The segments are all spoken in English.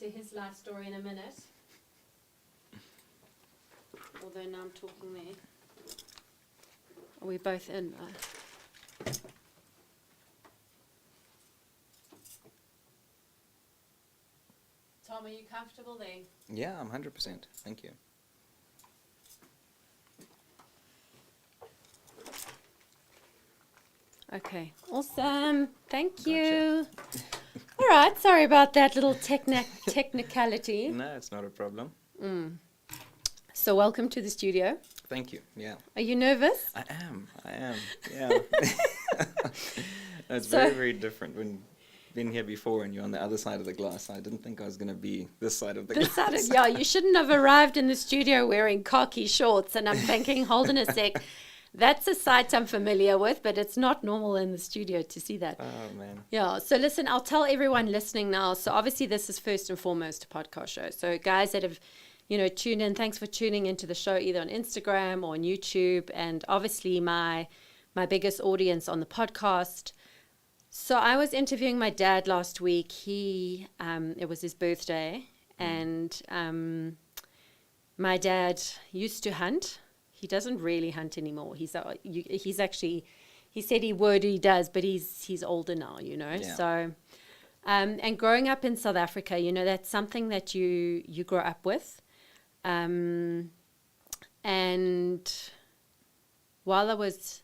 to his life story in a minute. Although now I'm talking there. Are we both in? Tom, are you comfortable there? Yeah, I'm 100%. Thank you. Okay, awesome. Thank you. All right, sorry about that little technicality. No, it's not a problem. So welcome to the studio. Thank you. Yeah. Are you nervous? I am. Yeah. It's very, very different when been here before and you're on the other side of the glass. I didn't think I was going to be this side of the glass. Yeah, you shouldn't have arrived in the studio wearing khaki shorts. And I'm thinking, hold on a sec. That's a sight I'm familiar with, but it's not normal in the studio to see that. Oh, man. Yeah. So listen, I'll tell everyone listening now. So obviously this is first and foremost a podcast show. So guys that have, tuned in, thanks for tuning into the show either on Instagram or on YouTube. And obviously my biggest audience on the podcast. So I was interviewing my dad last week. It was his birthday. And my dad used to hunt. He doesn't really hunt anymore. He said he would, he does, but he's older now, Yeah. So, and growing up in South Africa, that's something that you grow up with. And while I was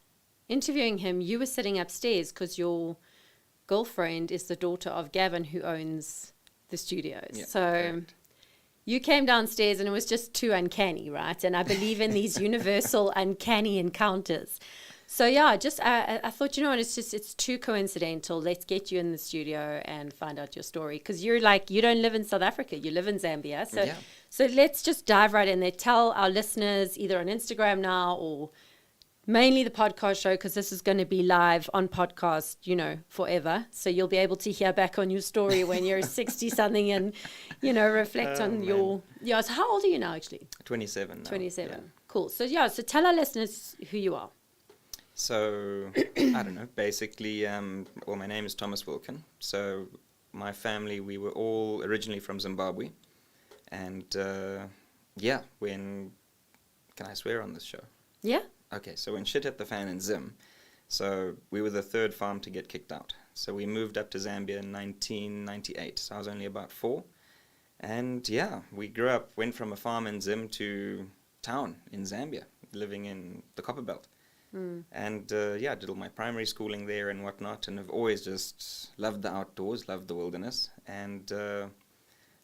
interviewing him, you were sitting upstairs because your girlfriend is the daughter of Gavin, who owns the studios. Yeah, so. correct. You came downstairs and it was just too uncanny, right? And I believe in these universal uncanny encounters. So yeah, I thought, it's too coincidental. Let's get you in the studio and find out your story. Because you don't live in South Africa, you live in Zambia. So let's just dive right in there. Tell our listeners either on Instagram now or mainly the podcast show, because this is going to be live on podcast, forever. So you'll be able to hear back on your story when you're 60 something and, reflect on your. Yeah. So how old are you now, actually? 27 now. 27. Yeah. Cool. So so tell our listeners who you are. So, I don't know, basically, my name is Thomas Wilken. So my family, we were all originally from Zimbabwe. And, can I swear on this show? Yeah. Okay, so when shit hit the fan in Zim, so we were the third farm to get kicked out. So we moved up to Zambia in 1998. So I was only about 4. And we grew up, went from a farm in Zim to town in Zambia, living in the Copperbelt. And did all my primary schooling there and whatnot, and have always just loved the outdoors, loved the wilderness. And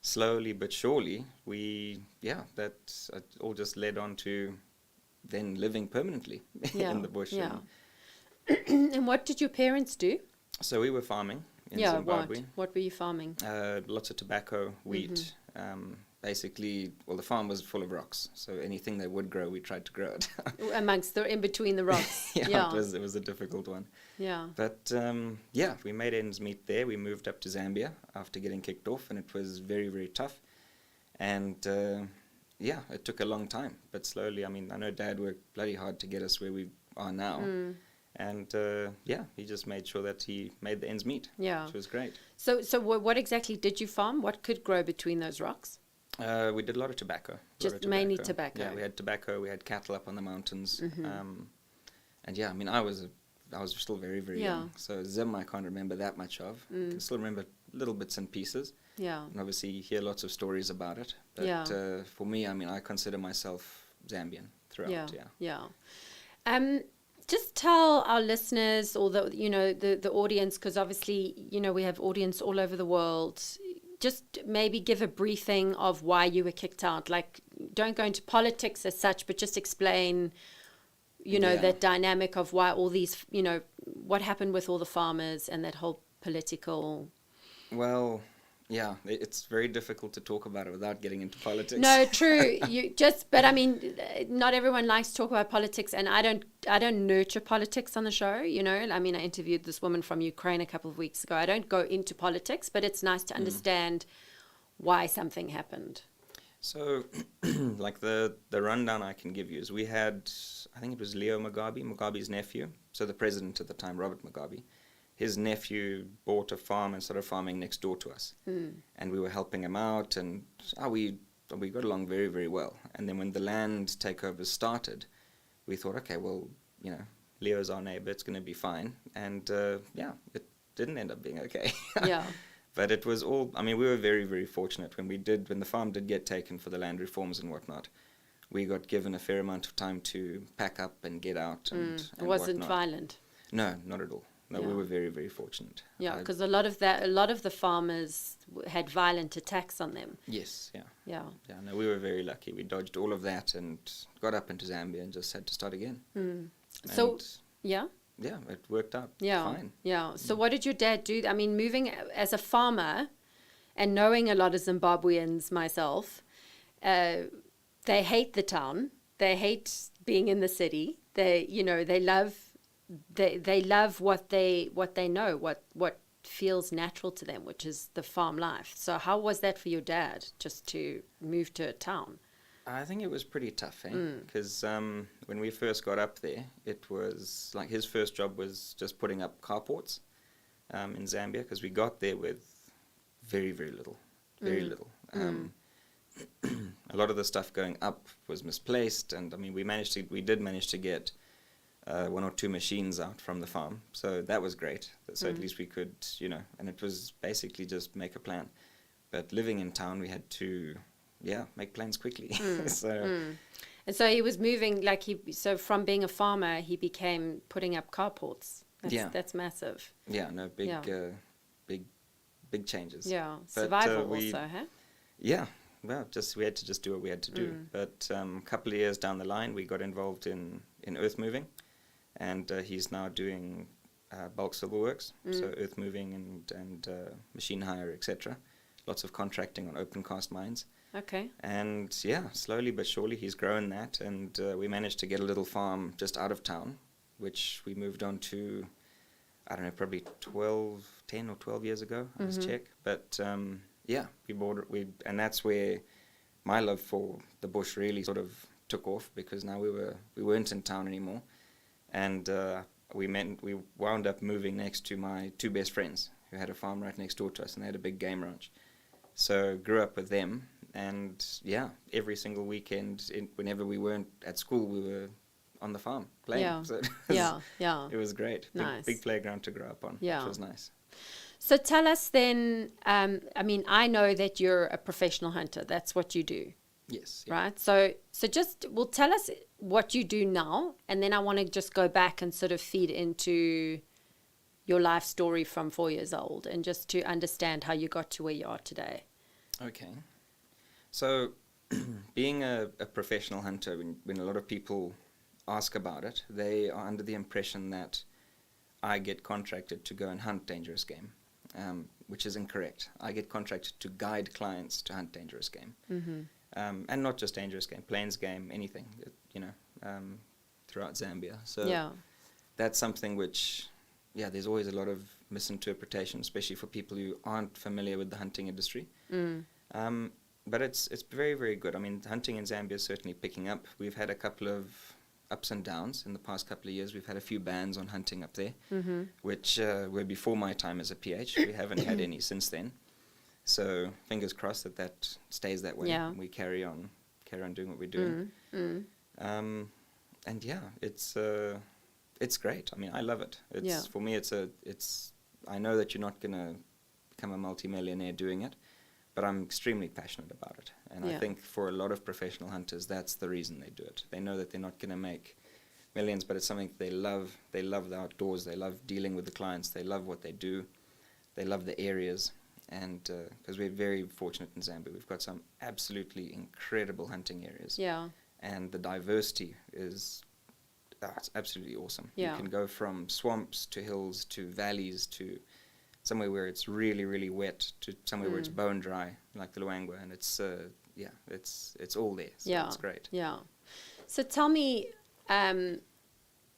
slowly but surely, that all just led on to then living permanently in the bush. Yeah. And what did your parents do? So we were farming in Zimbabwe. What were you farming? Lots of tobacco, wheat. Basically, the farm was full of rocks. So anything they would grow, we tried to grow it. In between the rocks. It was a difficult one. Yeah. But we made ends meet there. We moved up to Zambia after getting kicked off, and it was very, very tough. And it took a long time, but slowly. I mean, I know Dad worked bloody hard to get us where we are now. And he just made sure that he made the ends meet, which was great. So what exactly did you farm? What could grow between those rocks? We did a lot of tobacco. Mainly tobacco. Yeah, we had tobacco. We had cattle up on the mountains. I was still very, very young. So Zim, I can't remember that much of. I can still remember little bits and pieces. Yeah. And obviously you hear lots of stories about it. But for me, I consider myself Zambian throughout. Yeah. Just tell our listeners or the audience, because obviously, we have audience all over the world. Just maybe give a briefing of why you were kicked out. Like, don't go into politics as such, but just explain, that dynamic of why all these, what happened with all the farmers and that whole political. Well, yeah, it's very difficult to talk about it without getting into politics. No, true. But I mean, not everyone likes to talk about politics, and I don't nurture politics on the show. I mean, I interviewed this woman from Ukraine a couple of weeks ago. I don't go into politics, but it's nice to understand why something happened. So, like the rundown I can give you is we had, I think it was Leo Mugabe's nephew, so the president at the time, Robert Mugabe. his nephew bought a farm and started farming next door to us. And we were helping him out, and we got along very, very well. And then when the land takeover started, we thought, okay, well, Leo's our neighbor, it's going to be fine. And it didn't end up being okay. Yeah. But it was all, we were very, very fortunate when the farm did get taken for the land reforms and whatnot. We got given a fair amount of time to pack up and get out. And It wasn't whatnot. violent. No, not at all. No, Yeah. we were very, very fortunate. Yeah, because a lot of the farmers had violent attacks on them. Yes, yeah. Yeah. Yeah, no, we were very lucky. We dodged all of that and got up into Zambia and just had to start again. So, yeah? Yeah, it worked out fine. Yeah. So what did your dad do? Moving as a farmer and knowing a lot of Zimbabweans myself, they hate the town. They hate being in the city. They love what they know, what feels natural to them, which is the farm life. So how was that for your dad, just to move to a town? I think it was pretty tough, because when we first got up there, it was like his first job was just putting up carports in Zambia, because we got there with very, very little, very little. A lot of the stuff going up was misplaced, and we did manage to get 1 or 2 machines out from the farm, so that was great. So at least we could, and it was basically just make a plan. But living in town, we had to, make plans quickly. And so he was moving, so from being a farmer, he became putting up carports. That's massive. Yeah, no, big changes. Yeah, But, survival also, huh? Yeah, well, we had to just do what we had to do. But a couple of years down the line, we got involved in earth moving, and he's now doing bulk civil works, so earth moving and machine hire, etc. Lots of contracting on open cast mines. Okay. And slowly but surely he's grown that, and we managed to get a little farm just out of town, which we moved on to, I don't know, probably 10 or 12 years ago. I must check. But we bought it. And that's where my love for the bush really sort of took off, because now we weren't in town anymore, and we wound up moving next to my 2 best friends who had a farm right next door to us, and they had a big game ranch. So grew up with them, and every single weekend, whenever we weren't at school, we were on the farm playing. Yeah. So it was great. Nice. Big playground to grow up on, which was nice. So tell us then, I know that you're a professional hunter. That's what you do. Yes. Yeah. Right? So tell us what you do now, and then I want to just go back and sort of feed into your life story from 4 years old, and just to understand how you got to where you are today. Okay. So being a professional hunter, when a lot of people ask about it, they are under the impression that I get contracted to go and hunt dangerous game, which is incorrect. I get contracted to guide clients to hunt dangerous game. And not just dangerous game, plains game, anything, throughout Zambia. So that's something which, there's always a lot of misinterpretation, especially for people who aren't familiar with the hunting industry. But it's very, very good. Hunting in Zambia is certainly picking up. We've had a couple of ups and downs in the past couple of years. We've had a few bans on hunting up there, which were before my time as a PH. We haven't had any since then. So fingers crossed that stays that way. Yeah. We carry on doing what we're doing. And it's great. I love it. For me, I know that you're not going to become a multimillionaire doing it, but I'm extremely passionate about it. And I think for a lot of professional hunters, that's the reason they do it. They know that they're not going to make millions, but it's something they love. They love the outdoors. They love dealing with the clients. They love what they do. They love the areas. And because we're very fortunate in Zambia, we've got some absolutely incredible hunting areas. Yeah. And the diversity is it's absolutely awesome. Yeah. You can go from swamps to hills to valleys to somewhere where it's really, really wet to somewhere where it's bone dry, like the Luangwa, and it's all there. So it's great. Yeah. So tell me,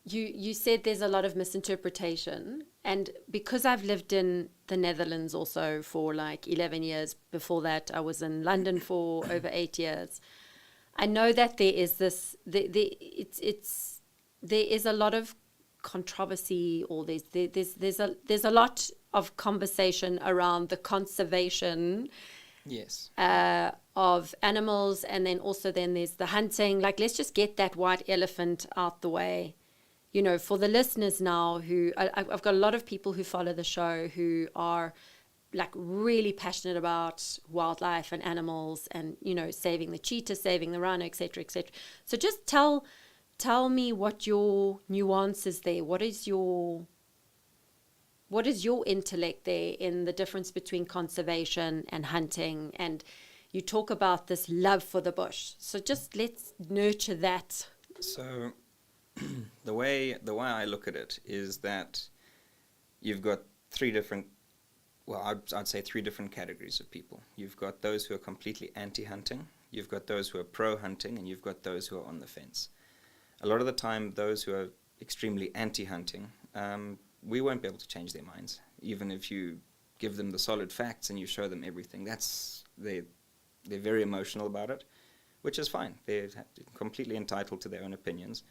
you said there's a lot of misinterpretation, and because I've lived in the Netherlands also for like 11 years, before that I was in London for over 8 years, I know that there is this, there is a lot of controversy, or there's a lot of conversation around the conservation Yes. of animals, and then there's the hunting. Like, let's just get that white elephant out the way. You know, for the listeners now I've got a lot of people who follow the show who are like really passionate about wildlife and animals, and, you know, saving the cheetah, saving the rhino, etc., etc. So just tell me what your nuance is there. What is your intellect there in the difference between conservation and hunting? And you talk about this love for the bush. So just let's nurture that. So the way I look at it is that you've got I'd say three different categories of people. You've got those who are completely anti-hunting, you've got those who are pro-hunting, and you've got those who are on the fence. A lot of the time, those who are extremely anti-hunting, we won't be able to change their minds. Even if you give them the solid facts and you show them everything, they're very emotional about it, which is fine. They're completely entitled to their own opinions.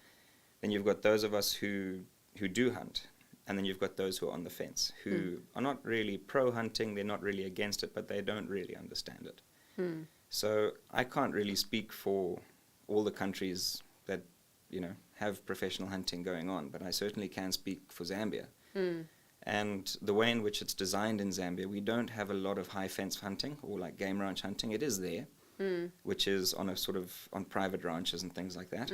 Then you've got those of us who do hunt, and then you've got those who are on the fence, who are not really pro-hunting, they're not really against it, but they don't really understand it. So I can't really speak for all the countries that, you know, have professional hunting going on, but I certainly can speak for Zambia. And the way in which it's designed in Zambia, we don't have a lot of high fence hunting or like game ranch hunting. It is there, which is on private ranches and things like that.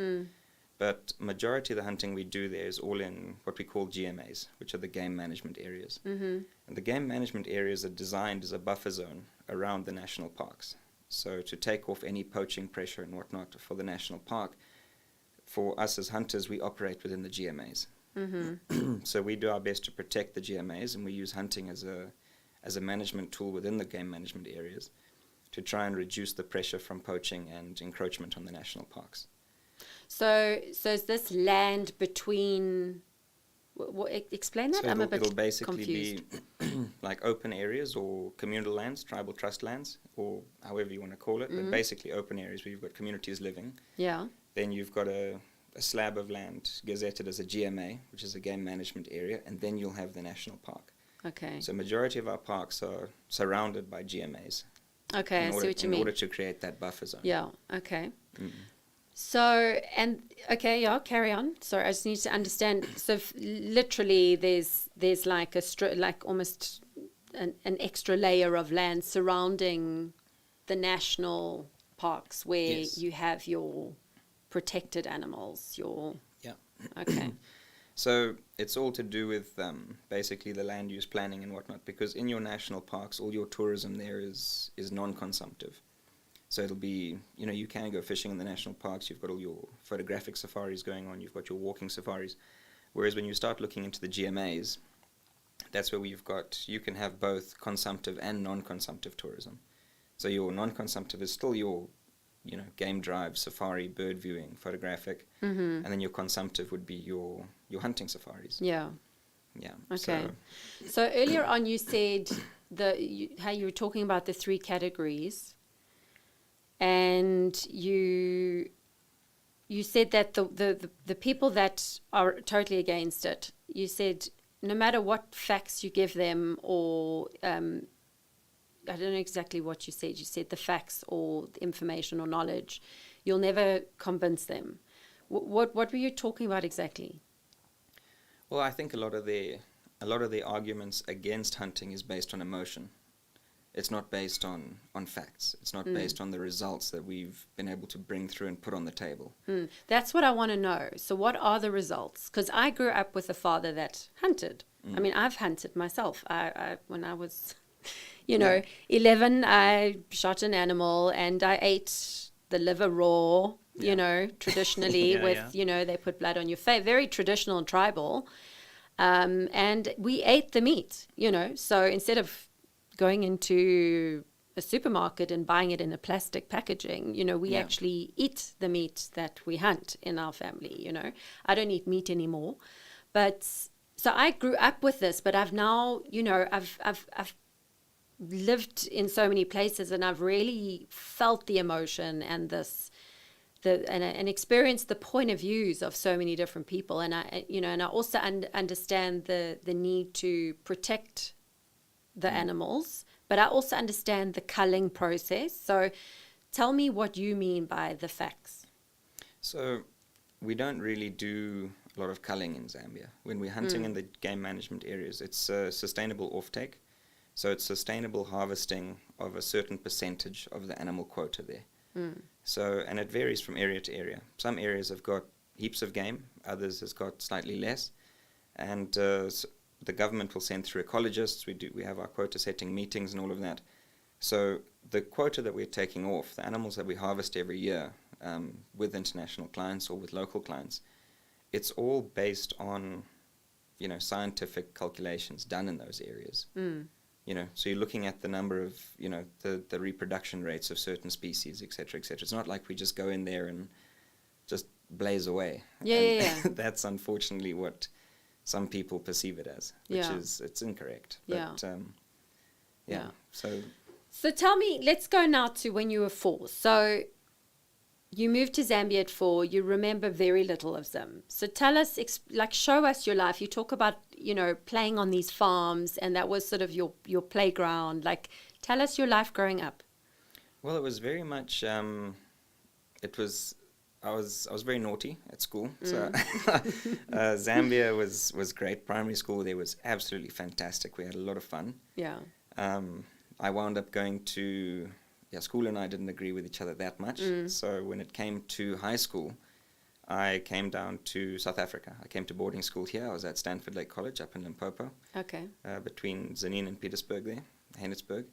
But majority of the hunting we do there is all in what we call GMAs, which are the game management areas. And the game management areas are designed as a buffer zone around the national parks. So to take off any poaching pressure and whatnot for the national park, for us as hunters, we operate within the GMAs. So we do our best to protect the GMAs, and we use hunting as a management tool within the game management areas to try and reduce the pressure from poaching and encroachment on the national parks. So is this land between? Explain that. So I'm a bit it'll basically confused. be like open areas or communal lands, tribal trust lands, or however you want to call it, but basically open areas where you've got communities living. Yeah. Then you've got a slab of land gazetted as a GMA, which is a game management area, and then you'll have the national park. Okay. So majority of our parks are surrounded by GMAs. Okay, I see what you mean. In order to create that buffer zone. Yeah, okay. So, yeah, carry on. Sorry, I just need to understand. So literally there's like almost an extra layer of land surrounding the national parks where you have your protected animals, okay. So it's all to do with basically the land use planning and whatnot, because in your national parks, all your tourism there is non-consumptive. So it'll be, you know, you can go fishing in the national parks, you've got all your photographic safaris going on, you've got your walking safaris. Whereas when you start looking into the GMAs, that's where you can have both consumptive and non-consumptive tourism. So your non-consumptive is still your, you know, game drive, safari, bird viewing, photographic, and then your consumptive would be your hunting safaris. Yeah. Yeah. Okay. So earlier on you said how you were talking about the three categories, and you said that the people that are totally against it, you said no matter what facts you give them, or I don't know exactly what you said. You said the facts or the information or knowledge, you'll never convince them. What were you talking about exactly? Well, I think a lot of the arguments against hunting is based on emotion. It's not based on facts. It's not based on the results that we've been able to bring through and put on the table. That's what I want to know. So what are the results? Because I grew up with a father that hunted. I mean, I've hunted myself. I when I was, 11, I shot an animal and I ate the liver raw, traditionally with, they put blood on your face. Very traditional and tribal. And we ate the meat, So instead of going into a supermarket and buying it in a plastic packaging, we actually eat the meat that we hunt in our family, I don't eat meat anymore. But so I grew up with this, but I've now, I've lived in so many places and I've really felt the emotion and this and experience the point of views of so many different people. And I also understand the need to protect the animals, but I also understand the culling process. So tell me what you mean by the facts. So we don't really do a lot of culling in Zambia. When we're hunting in the game management areas, it's sustainable offtake. So it's sustainable harvesting of a certain percentage of the animal quota there. So, and it varies from area to area. Some areas have got heaps of game, others has got slightly less. And the government will send through ecologists. We have our quota setting meetings and all of that. So the quota that we're taking off, the animals that we harvest every year with international clients or with local clients, it's all based on, scientific calculations done in those areas. So you're looking at the number of, the reproduction rates of certain species, et cetera, et cetera. It's not like we just go in there and just blaze away. Yeah. That's unfortunately what some people perceive it as, which is, it's incorrect. But, So tell me, let's go now to when you were 4. So you moved to Zambia at 4. You remember very little of Zim. So tell us, show us your life. You talk about, playing on these farms, and that was sort of your playground. Tell us your life growing up. Well, it was very much, I was very naughty at school. So Zambia was great. Primary school there was absolutely fantastic. We had a lot of fun. Yeah. I wound up going to... school and I didn't agree with each other that much. So when it came to high school, I came down to South Africa. I came to boarding school here. I was at Stanford Lake College up in Limpopo. Okay. Between Zanin and Petersburg there, Heinsberg.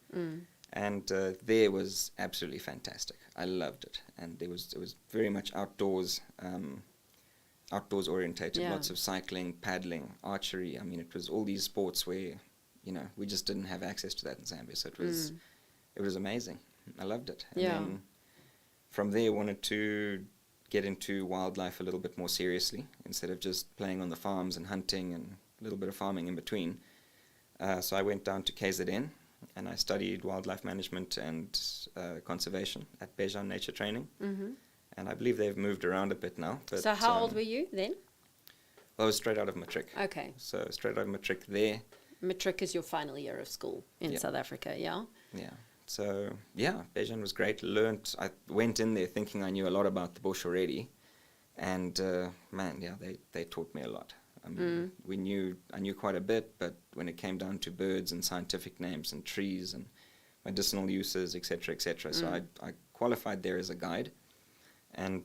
And there was absolutely fantastic. I loved it. And it was very much outdoors orientated. Yeah. Lots of cycling, paddling, archery. I mean, it was all these sports where, we just didn't have access to that in Zambia. So it was amazing. I loved it. And then from there, wanted to get into wildlife a little bit more seriously instead of just playing on the farms and hunting and a little bit of farming in between. So I went down to KZN and I studied wildlife management and conservation at Bejan Nature Training. And I believe they've moved around a bit now. But, so how old were you then? Well, I was straight out of matric. Okay. So straight out of matric there. Matric is your final year of school in South Africa, yeah? Yeah. So, Bejan was great. I went in there thinking I knew a lot about the bush already. And, they taught me a lot. I mean, I knew quite a bit, but when it came down to birds and scientific names and trees and medicinal uses, et cetera, so I qualified there as a guide. And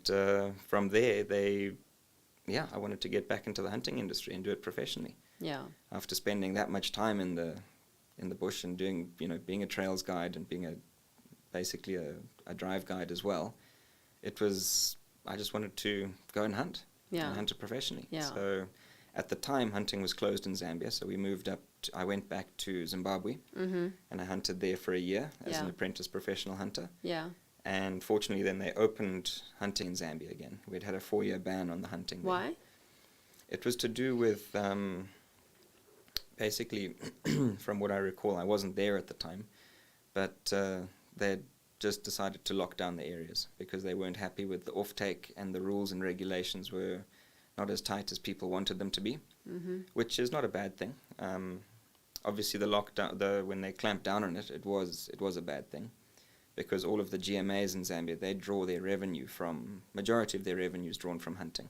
from there, I wanted to get back into the hunting industry and do it professionally. Yeah. After spending that much time in the bush and doing, being a trails guide and being basically a drive guide as well, I just wanted to go and hunt. Yeah. And hunt it professionally. Yeah. So at the time, hunting was closed in Zambia, so we moved up. I went back to Zimbabwe, and I hunted there for a year as an apprentice professional hunter. Yeah. And fortunately, then they opened hunting in Zambia again. We'd had a 4-year ban on the hunting. Why? There. It was to do with, basically, from what I recall, I wasn't there at the time, but they'd just decided to lock down the areas because they weren't happy with the offtake, and the rules and regulations were not as tight as people wanted them to be, which is not a bad thing. Obviously, the lockdown, when they clamped down on it, it was a bad thing, because all of the GMAs in Zambia, they draw their revenue majority of their revenue is drawn from hunting.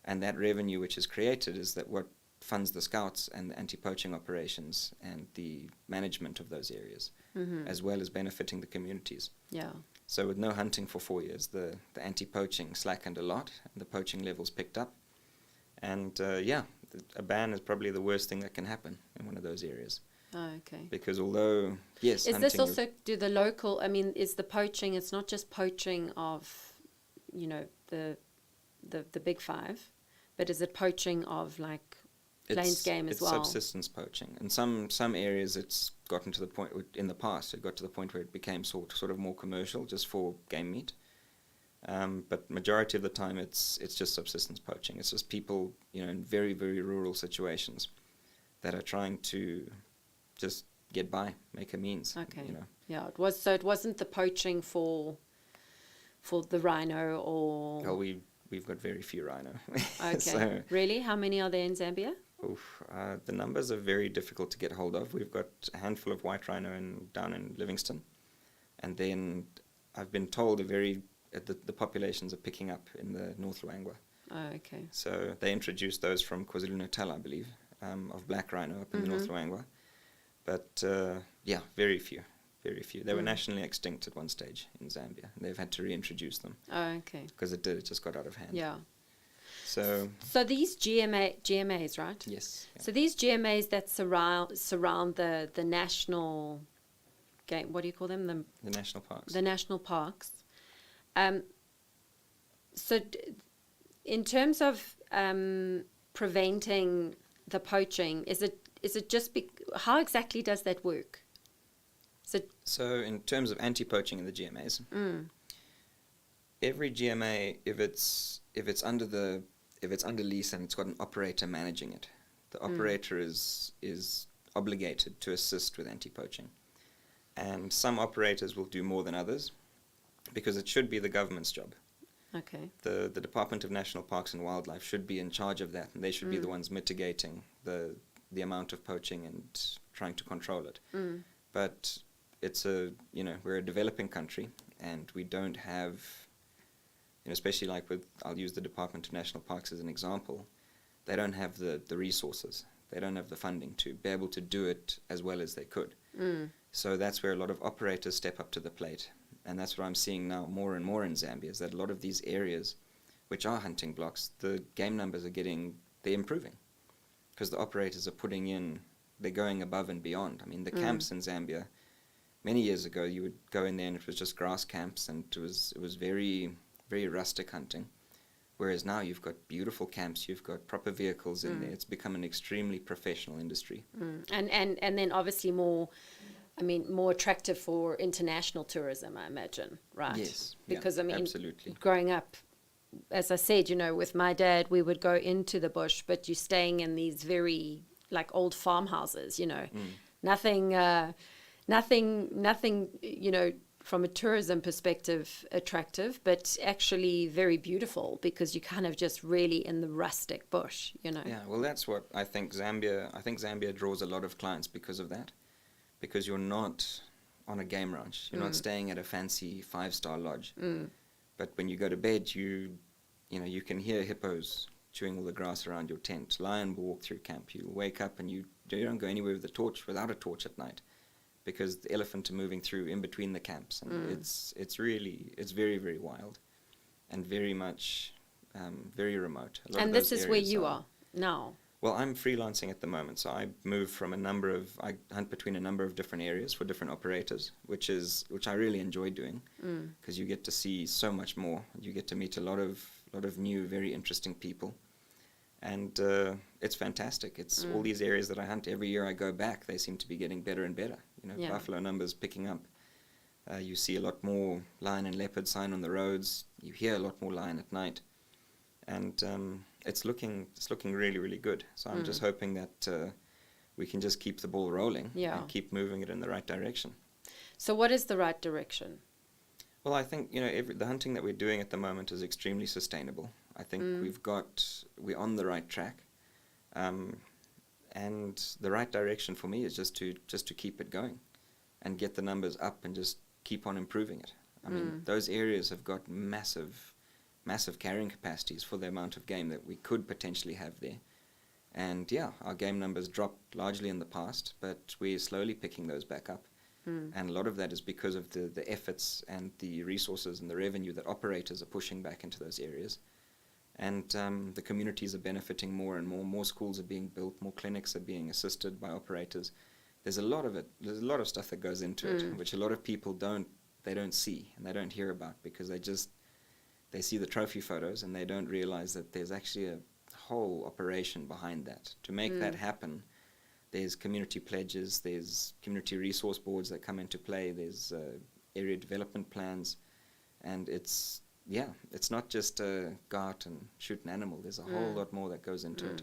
And that revenue which is created is that what funds the scouts and the anti-poaching operations and the management of those areas, as well as benefiting the communities. Yeah. So with no hunting for 4 years, the anti-poaching slackened a lot, and the poaching levels picked up. And a ban is probably the worst thing that can happen in one of those areas. Oh, okay. Because although, yes, is this also, is the poaching, it's not just poaching of, the big five, but is it poaching of plains game as well? It's subsistence poaching. In some areas it's gotten to the point, in the past, it got to the point where it became sort of more commercial, just for game meat. But majority of the time it's just subsistence poaching. It's just people, in very, very rural situations that are trying to just get by, make a means. Okay. Yeah, it wasn't the poaching for for the rhino or? Well, we've got very few rhino. Okay. So, really? How many are there in Zambia? the numbers are very difficult to get hold of. We've got a handful of white rhino down in Livingston, and then I've been told the populations are picking up in the North Luangwa. Oh, okay. So they introduced those from KwaZulu-Natal, I believe, of black rhino up in the North Luangwa. But yeah, very few. Very few. They were nationally extinct at one stage in Zambia. And they've had to reintroduce them. Oh, okay. Because it just got out of hand. Yeah. So these GMAs, right? yes. Yeah. So these GMAs that surround the national game, what do you call them? The national parks. The national parks. So in terms of preventing the poaching, is it just how exactly does that work? So in terms of anti-poaching in the GMAs, every GMA, if it's under lease and it's got an operator managing it, the operator is obligated to assist with anti-poaching. And some operators will do more than others because it should be the government's job. Okay. The Department of National Parks and Wildlife should be in charge of that, and they should be the ones mitigating the amount of poaching and trying to control it. But we're a developing country, and we don't have, especially I'll use the Department of National Parks as an example, they don't have the resources. They don't have the funding to be able to do it as well as they could. So that's where a lot of operators step up to the plate. And that's what I'm seeing now more and more in Zambia, is that a lot of these areas, which are hunting blocks, the game numbers they're improving. Because the operators are they're going above and beyond. I mean, the camps in Zambia, many years ago, you would go in there and it was just grass camps, and it was very, very rustic hunting. Whereas now you've got beautiful camps, you've got proper vehicles in there. It's become an extremely professional industry. And then obviously more attractive for international tourism, I imagine, right? Yes. Because, absolutely. Growing up, as I said, with my dad, we would go into the bush, but you're staying in these very, old farmhouses, nothing, from a tourism perspective attractive, but actually very beautiful because you're kind of just really in the rustic bush, Yeah, well, that's what I think Zambia draws a lot of clients because of that. Because you're not on a game ranch. You're not staying at a fancy 5-star lodge. But when you go to bed, you can hear hippos chewing all the grass around your tent. Lion will walk through camp. You wake up and you don't go anywhere without a torch at night, because the elephant are moving through in between the camps, and it's very, very wild, and very much very remote. And this is where you are now. Well, I'm freelancing at the moment, so I move from I hunt between a number of different areas for different operators, which I really enjoy doing, because you get to see so much more. You get to meet a lot of new, very interesting people, and it's fantastic. It's all these areas that I hunt. Every year I go back, they seem to be getting better and better. Buffalo numbers picking up. You see a lot more lion and leopard sign on the roads. You hear a lot more lion at night, and it's looking really, really good. So I'm just hoping that we can just keep the ball rolling and keep moving it in the right direction. So what is the right direction? Well, I think the hunting that we're doing at the moment is extremely sustainable. I think we're on the right track, and the right direction for me is just to keep it going, and get the numbers up and just keep on improving it. I mean, those areas have got massive carrying capacities for the amount of game that we could potentially have there. And our game numbers dropped largely in the past, but we're slowly picking those back up. And a lot of that is because of the efforts and the resources and the revenue that operators are pushing back into those areas. And the communities are benefiting more and more. More schools are being built, more clinics are being assisted by operators. There's a lot of stuff that goes into it, which a lot of people don't see and they don't hear about, because they see the trophy photos and they don't realize that there's actually a whole operation behind that. To make that happen, there's community pledges, there's community resource boards that come into play, there's area development plans, and it's not just go out and shoot an animal. There's a whole lot more that goes into it.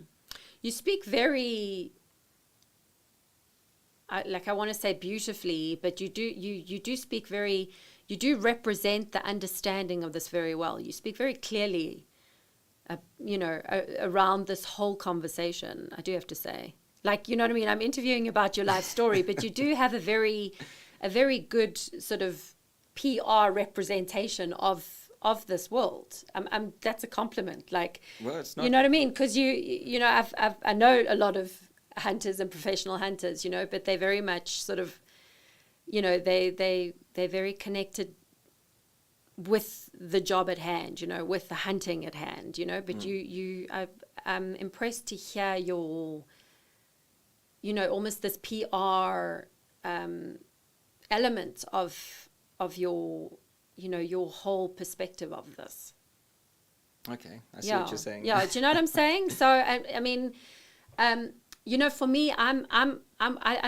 You speak very, I want to say beautifully, but you do speak very, you do represent the understanding of this very well. You speak very clearly, around this whole conversation, I do have to say. Like, you know what I mean? I'm interviewing about your life story, but you do have a very good sort of PR representation of this world. That's a compliment. Like, well, it's not. You know what I mean? Because I know a lot of hunters and professional hunters, but they're very much sort of, they're very connected with the job at hand, with the hunting at hand, But I'm impressed to hear your, almost this PR element of your, your whole perspective of this. Okay, I see what you're saying. Yeah, do you know what I'm saying? So I mean, for me, I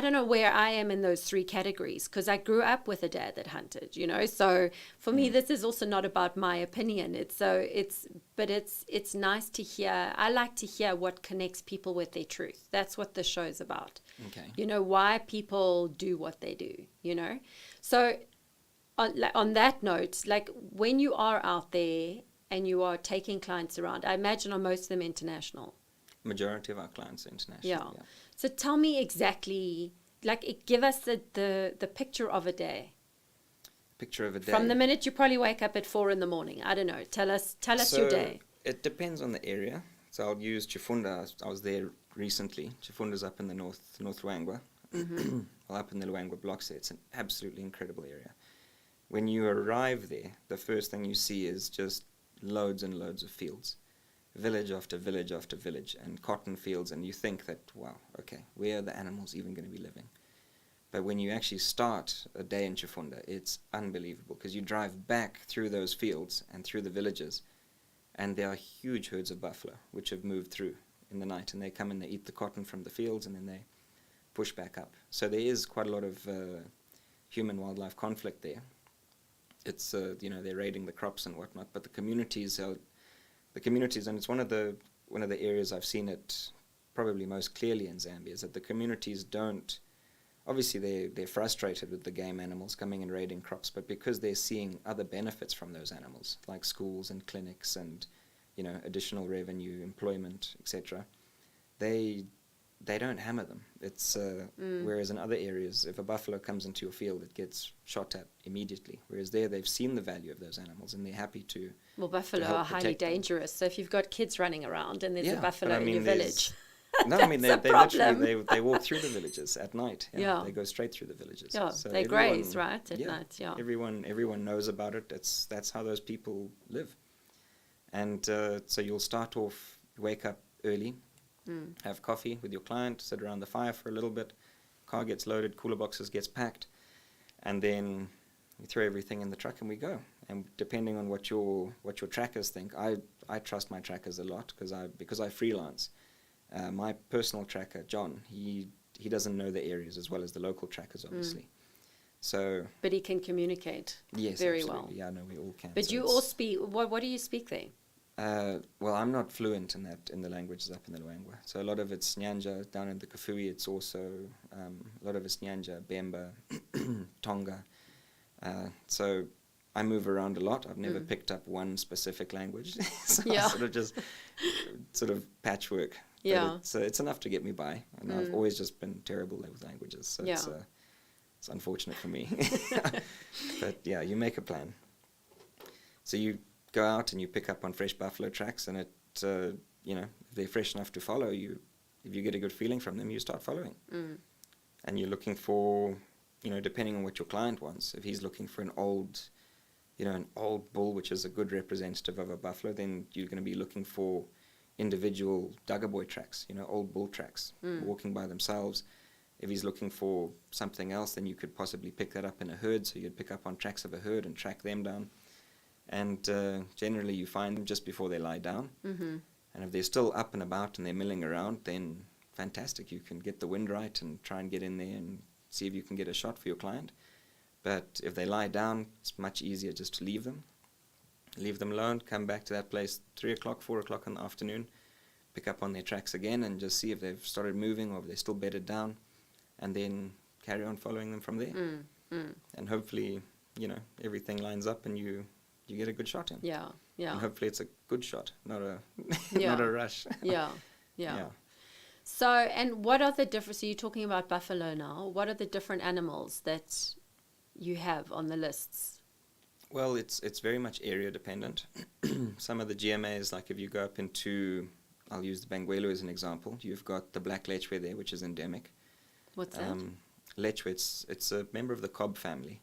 don't know where I am in those three categories, because I grew up with a dad that hunted, So for me, this is also not about my opinion. It's nice to hear. I like to hear what connects people with their truth. That's what the show's about. Okay. Why people do what they do. So on that note, like when you are out there and you are taking clients around, I imagine are most of them international. Majority of our clients are international. Yeah. So tell me exactly, give us the picture of a day. Picture of a day. From the minute you probably wake up at 4 a.m. I don't know. Tell us your day. It depends on the area. So I'll use Chifunda. I was there recently. Chifunda's up in the North Luangwa. Mm-hmm. Well, up in the Luangwa blocks there. It's an absolutely incredible area. When you arrive there, the first thing you see is just loads and loads of fields. Village after village after village, and cotton fields, and you think that, wow, okay, where are the animals even going to be living? But when you actually start a day in Chifunda, it's unbelievable, because you drive back through those fields and through the villages, and there are huge herds of buffalo which have moved through in the night, and they come and they eat the cotton from the fields, and then they push back up. So there is quite a lot of human-wildlife conflict there. It's, they're raiding the crops and whatnot, but the communities, and it's one of the areas I've seen it probably most clearly in Zambia, is that the communities don't, obviously they're frustrated with the game animals coming and raiding crops, but because they're seeing other benefits from those animals, like schools and clinics and, additional revenue, employment, etc., they don't hammer them. It's whereas in other areas, if a buffalo comes into your field, it gets shot at immediately. Whereas there, they've seen the value of those animals, and they're happy to. Well, buffalo are highly dangerous. So if you've got kids running around and there's a buffalo in your village, no, I mean they literally they walk through the villages at night. Yeah. They go straight through the villages. Yeah, so they graze right at night. Yeah, everyone knows about it. That's how those people live. And so you'll start off, wake up early. Have coffee with your client, sit around the fire for a little bit, car gets loaded, cooler boxes gets packed, and then we throw everything in the truck and we go. And depending on what your trackers think, I trust my trackers a lot because I freelance. My personal tracker, John, he doesn't know the areas as well as the local trackers, obviously. So, but he can communicate yes, very absolutely. well. Yeah, no, we all can. But so you all speak. What do you speak there? Well, I'm not fluent in the languages up in the Luangwa. So a lot of it's Nyanja. Down in the Kafui, it's also a lot of it's Nyanja, Bemba, Tonga. So I move around a lot. I've never picked up one specific language. So I sort of just patchwork. Yeah. But it's enough to get me by. And I've always just been terrible with languages. So it's unfortunate for me. But yeah, you make a plan. So you go out and you pick up on fresh buffalo tracks, and if they're fresh enough to follow you, if you get a good feeling from them, you start following. And you're looking for, depending on what your client wants. If he's looking for an old bull, which is a good representative of a buffalo, then you're going to be looking for individual Duggaboy tracks, old bull tracks, walking by themselves. If he's looking for something else, then you could possibly pick that up in a herd, so you'd pick up on tracks of a herd and track them down. And generally you find them just before they lie down. And if they're still up and about and they're milling around, then fantastic. You can get the wind right and try and get in there and see if you can get a shot for your client. But if they lie down, it's much easier just to leave them alone, come back to that place 3 o'clock, 4 o'clock in the afternoon, pick up on their tracks again and just see if they've started moving or if they're still bedded down, and then carry on following them from there. And hopefully everything lines up and you get a good shot in. Yeah, yeah. And hopefully it's a good shot, not a Yeah. not a rush. Yeah. So, and what are the different? So you're talking about buffalo now. What are the different animals that you have on the lists? Well, it's very much area dependent. Some of the GMAs, like if you go up into, I'll use the Bangwelu as an example. You've got the black lechwe there, which is endemic. What's that? Lechwe, it's a member of the cob family.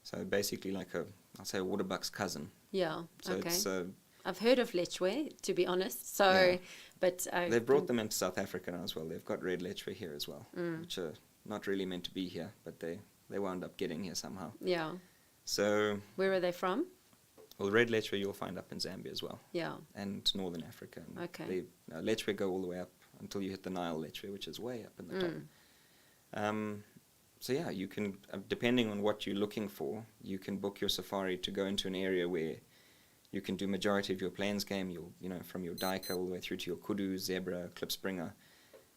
So basically like I'll say a waterbuck's cousin. Yeah. So okay. it's I've heard of lechwe, to be honest. So, yeah. But they've brought them into South Africa now as well. They've got red lechwe here as well, which are not really meant to be here, but they wound up getting here somehow. Yeah. So where are they from? Well, red lechwe you'll find up in Zambia as well. Yeah. And northern Africa. And okay. Lechwe go all the way up until you hit the Nile lechwe, which is way up in the top. So yeah, you can, depending on what you're looking for, you can book your safari to go into an area where you can do majority of your plains game, from your duiker all the way through to your kudu, zebra, klipspringer.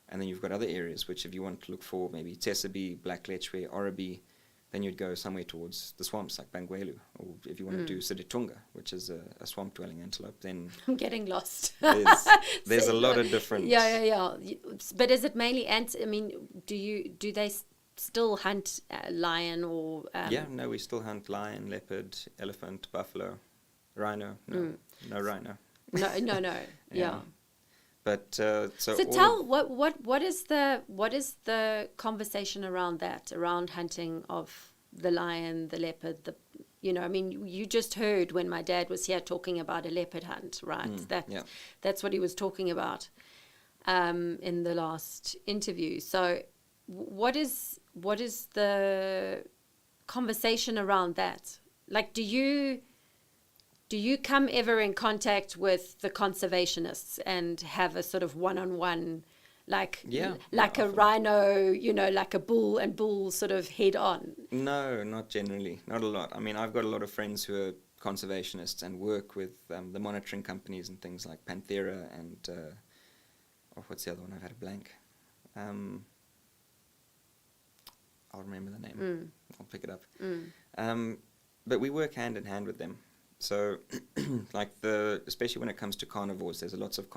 And then you've got other areas which if you want to look for maybe Tesabe, black lechwe, Oribi, then you'd go somewhere towards the swamps like Bangwelu. Or if you want to do Siditunga, which is a swamp-dwelling antelope, then... I'm getting lost. There's a lot of different... Yeah. But is it mainly do they still hunt lion or... Yeah, no, we still hunt lion, leopard, elephant, buffalo, rhino. No rhino. No. Yeah. But so tell what is the conversation around that, around hunting of the lion, the leopard, you just heard when my dad was here talking about a leopard hunt, right? That's what he was talking about in the last interview. So what is the conversation around that? Like, do you come ever in contact with the conservationists and have a sort of one-on-one, like a rhino, like a bull and bull sort of head on? No, not generally. Not a lot. I mean, I've got a lot of friends who are conservationists and work with the monitoring companies and things like Panthera and, what's the other one? I've had a blank. I'll remember the name. I'll pick it up. But we work hand in hand with them. So, especially when it comes to carnivores, there's lots of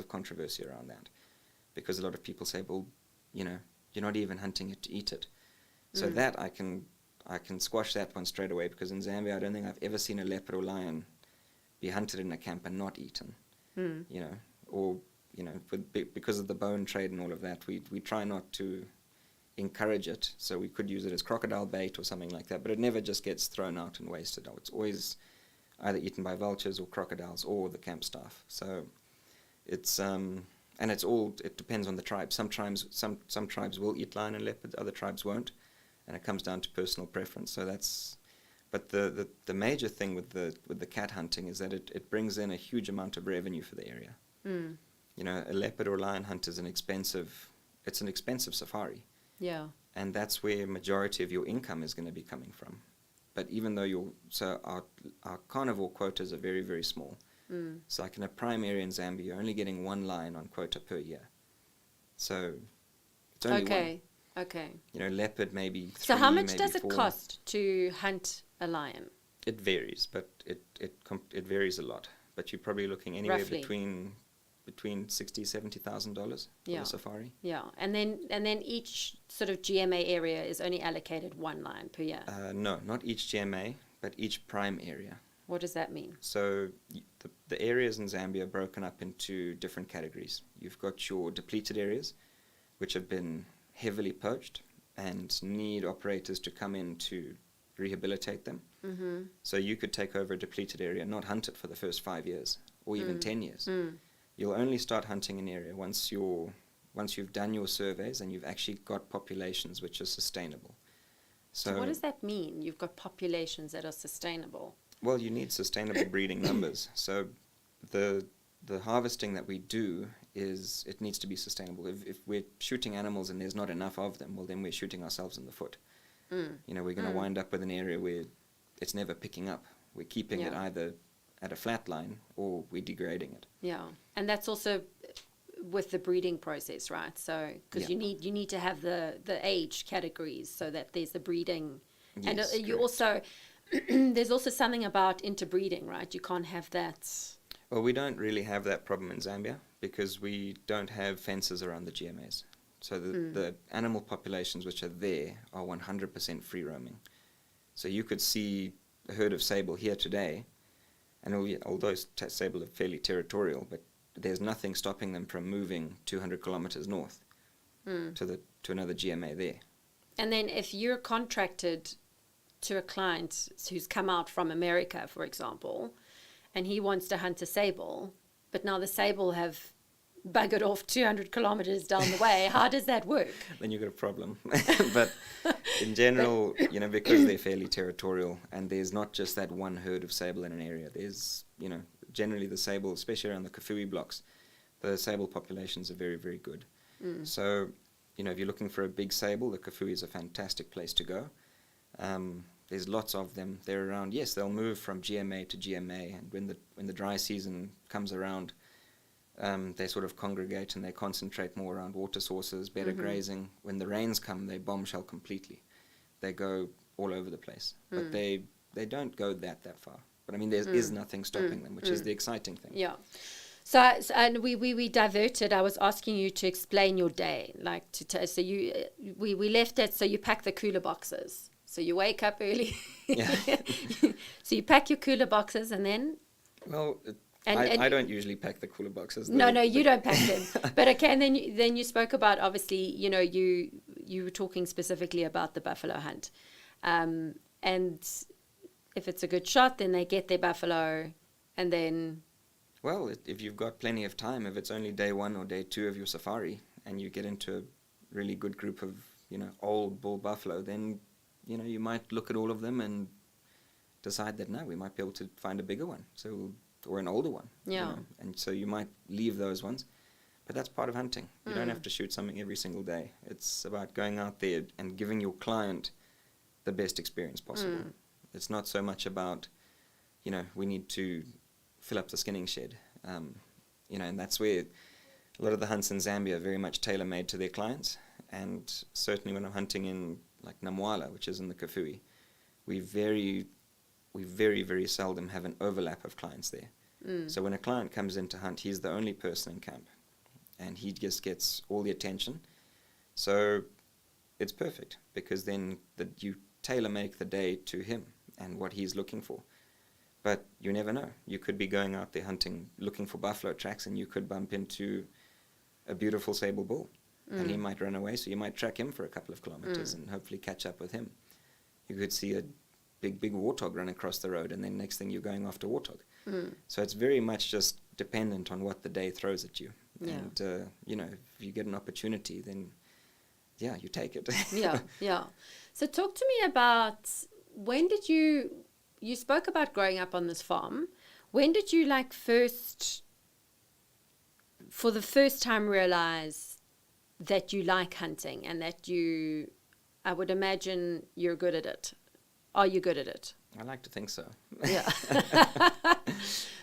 controversy around that, because a lot of people say, well, you're not even hunting it to eat it. So that I can squash that one straight away, because in Zambia I don't think I've ever seen a leopard or lion be hunted in a camp and not eaten. Because of the bone trade and all of that, we try not to encourage it. So we could use it as crocodile bait or something like that, but it never just gets thrown out and wasted. It's always either eaten by vultures or crocodiles or the camp staff. So it's and it depends on the tribe. Some tribes will eat lion and leopard, other tribes won't, and it comes down to personal preference. So but the major thing with the cat hunting is that it brings in a huge amount of revenue for the area. A leopard or lion hunt is an expensive safari. Yeah. And that's where majority of your income is going to be coming from. But even though our carnivore quotas are very, very small. So like in a prime area in Zambia, you're only getting one lion on quota per year. So it's only one. Okay. Leopard maybe 3, so how much does 4. it cost to hunt a lion? It varies, but it varies a lot. But you're probably looking anywhere Roughly. between $60,000-$70,000 for the safari. Yeah, and then each sort of GMA area is only allocated one lion per year. No, not each GMA, but each prime area. What does that mean? So the areas in Zambia are broken up into different categories. You've got your depleted areas, which have been heavily poached and need operators to come in to rehabilitate them. So you could take over a depleted area and not hunt it for the first 5 years or even 10 years. You'll only start hunting an area once you've done your surveys and you've actually got populations which are sustainable. So what does that mean? You've got populations that are sustainable? Well, you need sustainable breeding numbers. So the harvesting that we do it needs to be sustainable. If we're shooting animals and there's not enough of them, well, then we're shooting ourselves in the foot. We're going to wind up with an area where it's never picking up. We're keeping it either at a flat line or we're degrading it. Yeah, and that's also with the breeding process, right? So because you need to have the age categories so that there's the breeding. Yes, and you also there's also something about interbreeding, right? You can't have that. Well, we don't really have that problem in Zambia because we don't have fences around the GMAs. So the animal populations which are there are 100% free roaming. So you could see a herd of sable here today, and although sable are fairly territorial, but there's nothing stopping them from moving 200 kilometers north to another GMA there. And then if you're contracted to a client who's come out from America, for example, and he wants to hunt a sable, but now the sable have buggered off 200 kilometers down the way, how does that work? Then you've got a problem. But in general, because they're fairly territorial, and there's not just that one herd of sable in an area, there's, generally the sable, especially around the Kafui blocks, the sable populations are very, very good. So, if you're looking for a big sable, the Kafui is a fantastic place to go. There's lots of them. They're around. Yes, they'll move from GMA to GMA, and when the dry season comes around, they sort of congregate and they concentrate more around water sources, better grazing. When the rains come, they bombshell completely. They go all over the place, but they don't go that far. But I mean, there is nothing stopping them, which is the exciting thing. Yeah. So and we diverted. I was asking you to explain your day, like so we left it. So you pack the cooler boxes. So you wake up early. Yeah. So you pack your cooler boxes, and then. Well, I don't usually pack the cooler boxes. No, you don't pack them. But okay, and then you spoke about, obviously, you were talking specifically about the buffalo hunt, and if it's a good shot, then they get their buffalo, and then. Well, if you've got plenty of time, if it's only day 1 or day 2 of your safari, and you get into a really good group of old bull buffalo, then you might look at all of them and decide that no, we might be able to find a bigger one. Or an older one. Yeah. And so you might leave those ones. But that's part of hunting. You don't have to shoot something every single day. It's about going out there and giving your client the best experience possible. It's not so much about, we need to fill up the skinning shed. And that's where a lot of the hunts in Zambia are very much tailor-made to their clients. And certainly when I'm hunting in like Namwala, which is in the Kafui, we very, very seldom have an overlap of clients there. So when a client comes in to hunt, he's the only person in camp, and he just gets all the attention. So it's perfect, because then you tailor-make the day to him and what he's looking for. But you never know. You could be going out there hunting, looking for buffalo tracks, and you could bump into a beautiful sable bull, and he might run away, so you might track him for a couple of kilometers and hopefully catch up with him. You could see a big warthog run across the road, and then next thing you're going after warthog. So it's very much just dependent on what the day throws at you. Yeah. And, if you get an opportunity, then, yeah, you take it. Yeah. So talk to me about, when did you spoke about growing up on this farm. When did you, for the first time, realize that you like hunting and that I would imagine you're good at it? Are you good at it? I like to think so. Yeah.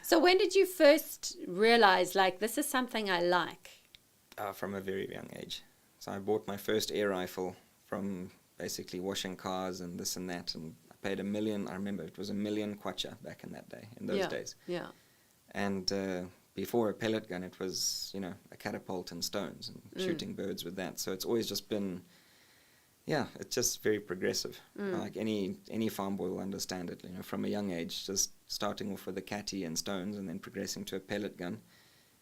So when did you first realize, this is something I like? From a very young age. So I bought my first air rifle from basically washing cars and this and that, and I paid $1 million. I remember it was $1 million kwacha back in those days. Yeah. And before a pellet gun, it was, a catapult and stones and shooting birds with that. So it's always just been... Yeah, it's just very progressive. Like any farm boy will understand it, from a young age, just starting off with a catty and stones and then progressing to a pellet gun.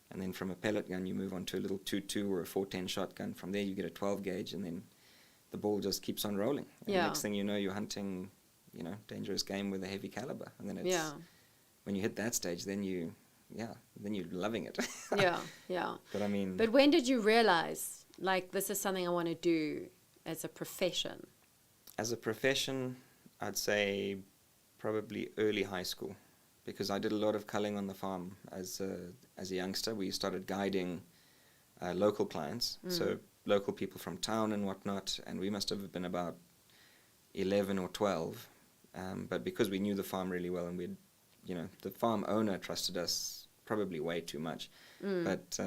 And then from a pellet gun, you move on to a little 2.2 or a 410 shotgun. From there, you get a 12 gauge, and then the ball just keeps on rolling. And the next thing you know, you're hunting, dangerous game with a heavy caliber. And then when you hit that stage, then you're loving it. Yeah. But when did you realize, this is something I want to do as a profession? As a profession, I'd say probably early high school, because I did a lot of culling on the farm as a youngster. We started guiding local clients, so local people from town and whatnot, and we must have been about 11 or 12. But because we knew the farm really well, and the farm owner trusted us probably way too much. But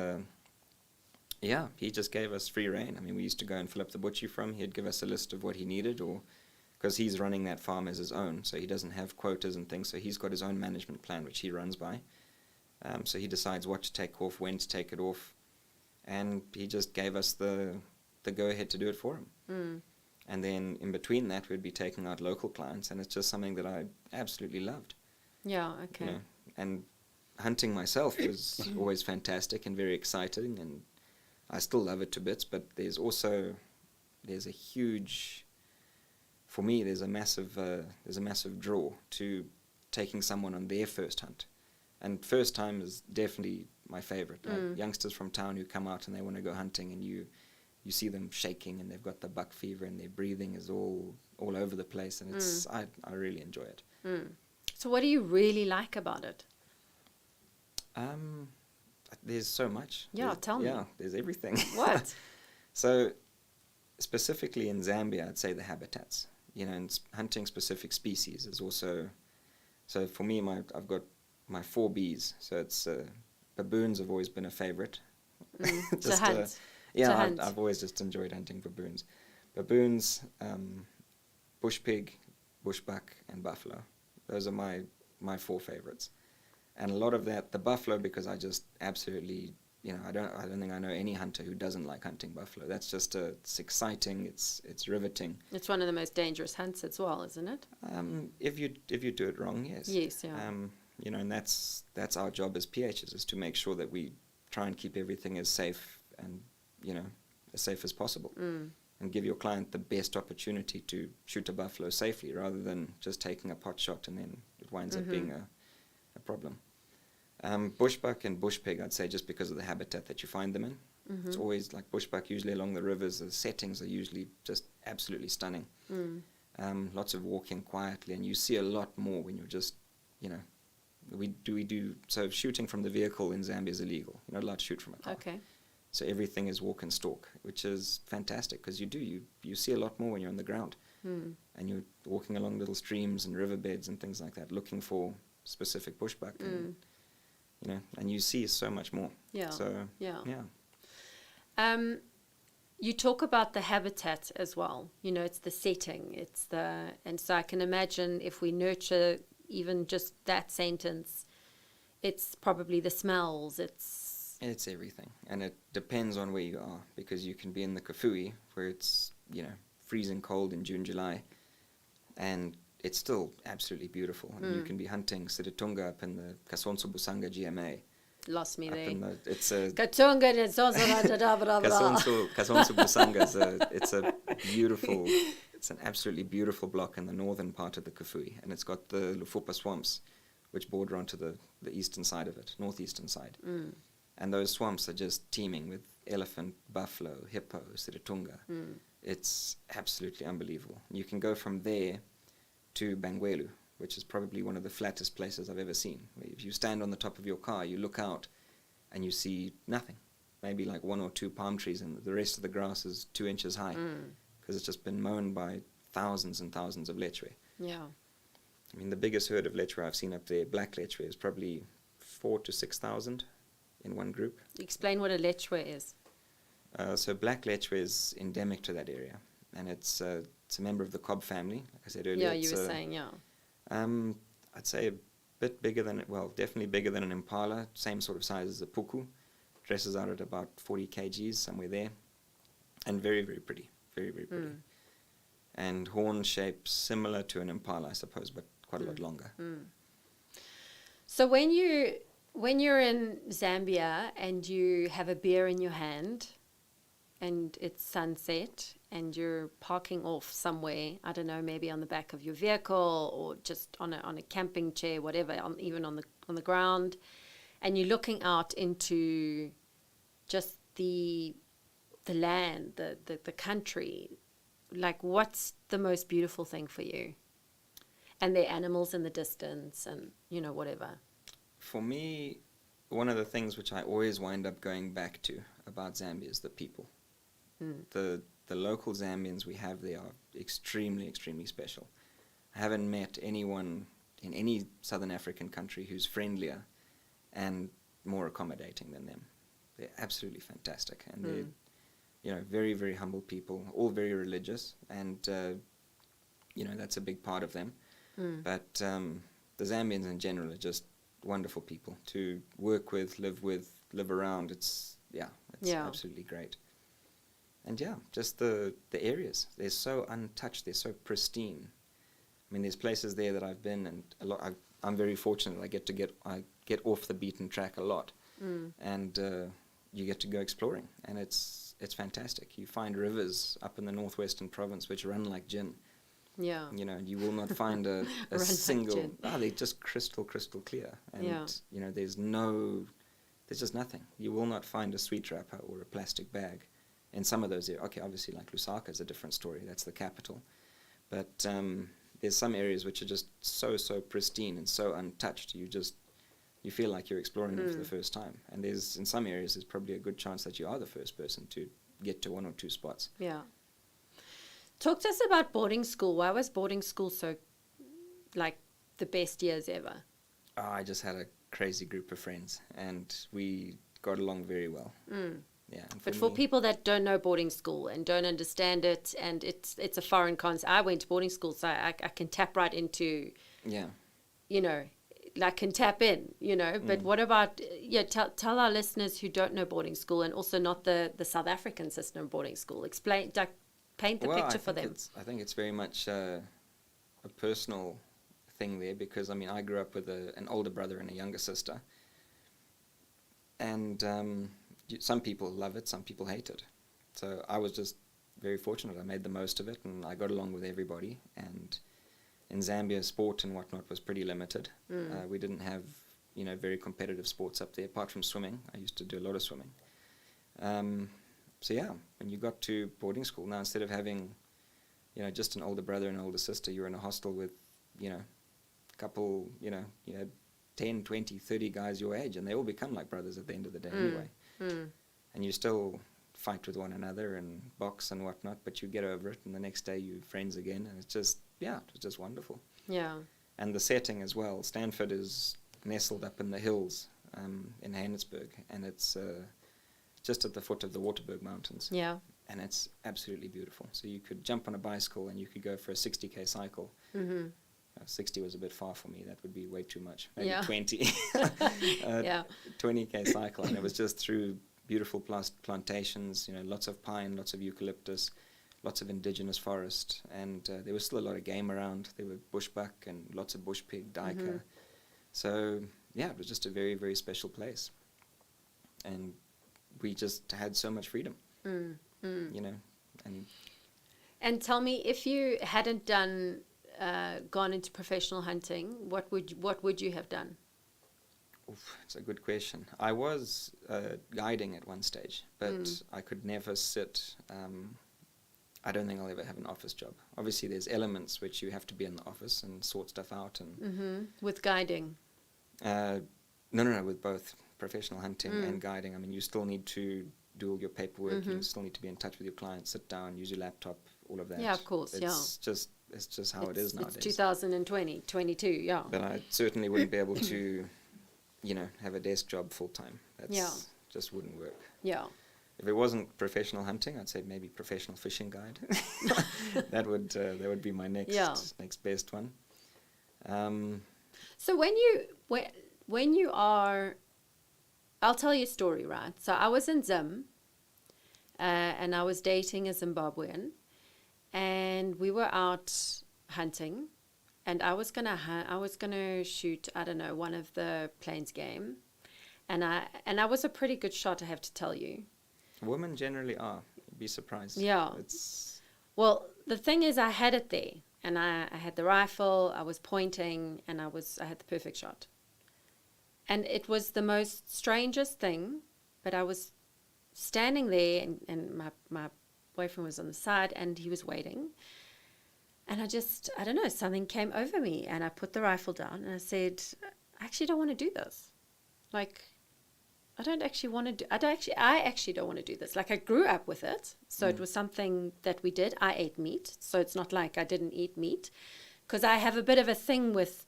he just gave us free rein. I mean, we used to go and fill up the butchie from. He'd give us a list of what he needed, because he's running that farm as his own, so he doesn't have quotas and things, so he's got his own management plan, which he runs by. So he decides what to take off, when to take it off, and he just gave us the go-ahead to do it for him. Mm. And then in between that, we'd be taking out local clients, and it's just something that I absolutely loved. Yeah, okay. You know? And hunting myself was always fantastic and very exciting, and I still love it to bits, but there's a huge, for me, there's a massive draw to taking someone on their first hunt. And first time is definitely my favorite. Like youngsters from town who come out and they want to go hunting, and you see them shaking, and they've got the buck fever, and their breathing is all over the place, and it's I really enjoy it. So what do you really like about it? There's so much. Yeah, tell me. Yeah, there's everything. What? So specifically in Zambia, I'd say the habitats. You know, and hunting specific species is also. So for me, I've got my 4 Bs. So it's baboons have always been a favorite. To hunt. Yeah, I've always just enjoyed hunting baboons. Baboons, bush pig, bushbuck, and buffalo. Those are my 4 favorites. And a lot of that, the buffalo, because I just absolutely, you know, I don't think I know any hunter who doesn't like hunting buffalo. That's just it's exciting. It's riveting. It's one of the most dangerous hunts as well, isn't it? If you do it wrong, yes. Yes, yeah. You know, and that's our job as PHs, is to make sure that we try and keep everything as safe and, you know, as safe as possible, and give your client the best opportunity to shoot a buffalo safely, rather than just taking a pot shot and then it winds up being a problem. Bushbuck and bush pig, I'd say, just because of the habitat that you find them in. It's always like bushbuck, usually along the rivers. The settings are usually just absolutely stunning. Lots of walking quietly, and you see a lot more when you're just, you know, we do so shooting from the vehicle in Zambia is illegal. You're not allowed to shoot from a car. Okay. So everything is walk and stalk, which is fantastic, because you see a lot more when you're on the ground, and you're walking along little streams and riverbeds and things like that, looking for specific bushbuck, and, you know, and you see so much more. Yeah. So yeah. Yeah. You talk about the habitat as well. You know, it's the setting. And so I can imagine if we nurture even just that sentence, it's probably the smells. It's everything, and it depends on where you are, because you can be in the Kafui, where it's, you know, freezing cold in June, July, and it's still absolutely beautiful. And you can be hunting Siditunga up in the Kasonso Busanga GMA. Lost me there. It's a Kasonso Busanga. It's a beautiful. It's an absolutely beautiful block in the northern part of the Kafui, and it's got the Lufupa swamps, which border onto the eastern side of it, northeastern side. And those swamps are just teeming with elephant, buffalo, hippo, Siditunga. It's absolutely unbelievable. You can go from there to Bangwelu, which is probably one of the flattest places I've ever seen. If you stand on the top of your car, you look out and you see nothing. Maybe like 1 or 2 palm trees, and the rest of the grass is 2 inches high, because it's just been mown by thousands and thousands of lechwe. Yeah. I mean, the biggest herd of lechwe I've seen up there, black lechwe, is probably 4,000 to 6,000 in one group. Explain what a lechwe is. So black lechwe is endemic to that area, and it's a member of the cob family. Like I said earlier. Yeah, you were saying, yeah. I'd say a bit bigger than, definitely bigger than an impala, same sort of size as a puku. Dresses out at about 40 kgs, somewhere there, and very, very pretty, very, very pretty. And horn shape similar to an impala, I suppose, but quite a lot longer. So when you're in Zambia and you have a beer in your hand and it's sunset and you're parking off somewhere, I don't know, maybe on the back of your vehicle or just on a camping chair, whatever, even on the ground, and you're looking out into just the land, the country, like, what's the most beautiful thing for you? And the animals in the distance and, you know, whatever. For me, one of the things which I always wind up going back to about Zambia is the people. The local Zambians we have there are extremely, extremely special. I haven't met anyone in any Southern African country who's friendlier and more accommodating than them. They're absolutely fantastic, and they're, you know, very, very humble people, all very religious, and that's a big part of them. But the Zambians in general are just wonderful people to work with, live around. It's absolutely great. And just the areas, they're so untouched, they're so pristine. I mean, there's places there that I've been, and I'm very fortunate. I get off the beaten track a lot, and you get to go exploring, and it's fantastic. You find rivers up in the northwestern province which run like gin. Yeah. You will not find a single. They're just crystal clear, and there's just nothing. You will not find a sweet wrapper or a plastic bag in some of those areas. Okay, obviously, like Lusaka is a different story. That's the capital, but there's some areas which are just so pristine and so untouched. You feel like you're exploring them for the first time. And in some areas, there's probably a good chance that you are the first person to get to one or two spots. Yeah. Talk to us about boarding school. Why was boarding school so, like, the best years ever? I just had a crazy group of friends, and we got along very well. Yeah. But for people that don't know boarding school and don't understand it, and it's a foreign concept, I went to boarding school, so I can tap right into, like can tap in, But what about, tell our listeners who don't know boarding school and also not the South African system of boarding school. Explain, paint the picture for them. I think it's very much a personal thing there, because, I grew up with an older brother and a younger sister. And some people love it, some people hate it. So I was just very fortunate. I made the most of it, and I got along with everybody. And in Zambia, sport and whatnot was pretty limited. We didn't have, very competitive sports up there, apart from swimming. I used to do a lot of swimming. When you got to boarding school, now instead of having, just an older brother and an older sister, you're in a hostel with, a couple, you had 10, 20, 30 guys your age, and they all become like brothers at the end of the day anyway. And you still fight with one another and box and whatnot, but you get over it, and the next day you're friends again, and it was just wonderful. Yeah. And the setting as well. Stanford is nestled up in the hills in Johannesburg, and it's just at the foot of the Waterberg Mountains. Yeah. And it's absolutely beautiful. So you could jump on a bicycle and you could go for a 60k cycle. 60 was a bit far for me. That would be way too much. Maybe 20. 20k cycle, and it was just through beautiful plantations, lots of pine, lots of eucalyptus, lots of indigenous forest, and there was still a lot of game around. There were bushbuck and lots of bush pig, duiker. So, it was just a very, very special place. And we just had so much freedom, And tell me, if you hadn't gone into professional hunting, what would you have done? It's a good question. I was guiding at one stage, but I could never sit. I don't think I'll ever have an office job. Obviously, there's elements which you have to be in the office and sort stuff out. And with guiding? No, with both professional hunting and guiding. You still need to do all your paperwork. You still need to be in touch with your clients, sit down, use your laptop, all of that. Yeah, of course, It's just how it is nowadays. It's 2020, 22, yeah. But I certainly wouldn't be able to, have a desk job full time. Just wouldn't work. Yeah. If it wasn't professional hunting, I'd say maybe professional fishing guide. that would be my next best one. So when you are, I'll tell you a story, right? So I was in Zim, and I was dating a Zimbabwean, and we were out hunting, and I was gonna shoot, I don't know, one of the plains game, and I was a pretty good shot, I have to tell you. Women generally are. You'd be surprised. Yeah. Well, the thing is, I had it there, and I had the rifle, I was pointing, and I had the perfect shot. And it was the most strangest thing, but I was standing there, and my boyfriend was on the side, and he was waiting. And I don't know, something came over me, and I put the rifle down, and I said, I actually don't want to do this. Like, I actually don't want to do this. Like, I grew up with it, so it was something that we did. I ate meat, so it's not like I didn't eat meat, because I have a bit of a thing with,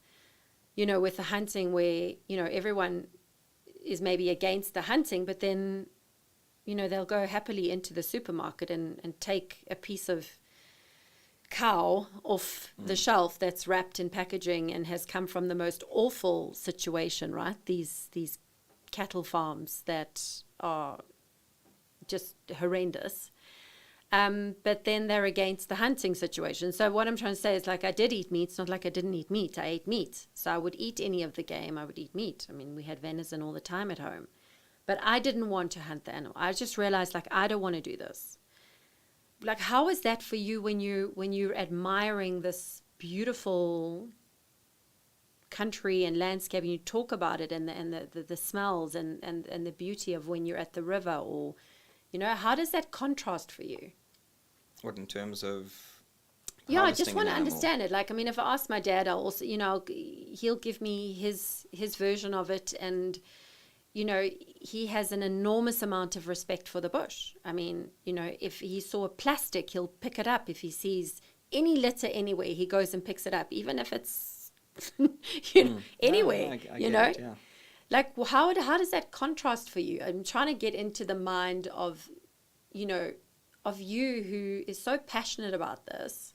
with the hunting where, everyone is maybe against the hunting, but then, they'll go happily into the supermarket and take a piece of cow off the shelf that's wrapped in packaging and has come from the most awful situation, right? These cattle farms that are just horrendous. But then they're against the hunting situation. So what I'm trying to say is, like, I did eat meat. It's not like I didn't eat meat. I ate meat. So I would eat any of the game. I would eat meat. I mean, we had venison all the time at home. But I didn't want to hunt the animal. I just realized, like, I don't want to do this. Like, how is that for you when you're admiring this beautiful country and landscape, and you talk about it and the smells and the beauty of when you're at the river, or, you know, how does that contrast for you? What, in terms of Yeah, I just harvesting want an to animal? understand it. Like, I mean, if I ask my dad, I'll also, you know, he'll give me his version of it, and, you know, he has an enormous amount of respect for the bush. I mean, you know, if he saw a plastic, he'll pick it up. If he sees any litter anywhere, he goes and picks it up, even if it's, you know, anywhere, I you get know. it, yeah. Like, well, how does that contrast for you? I'm trying to get into the mind of, you know, of you who is so passionate about this,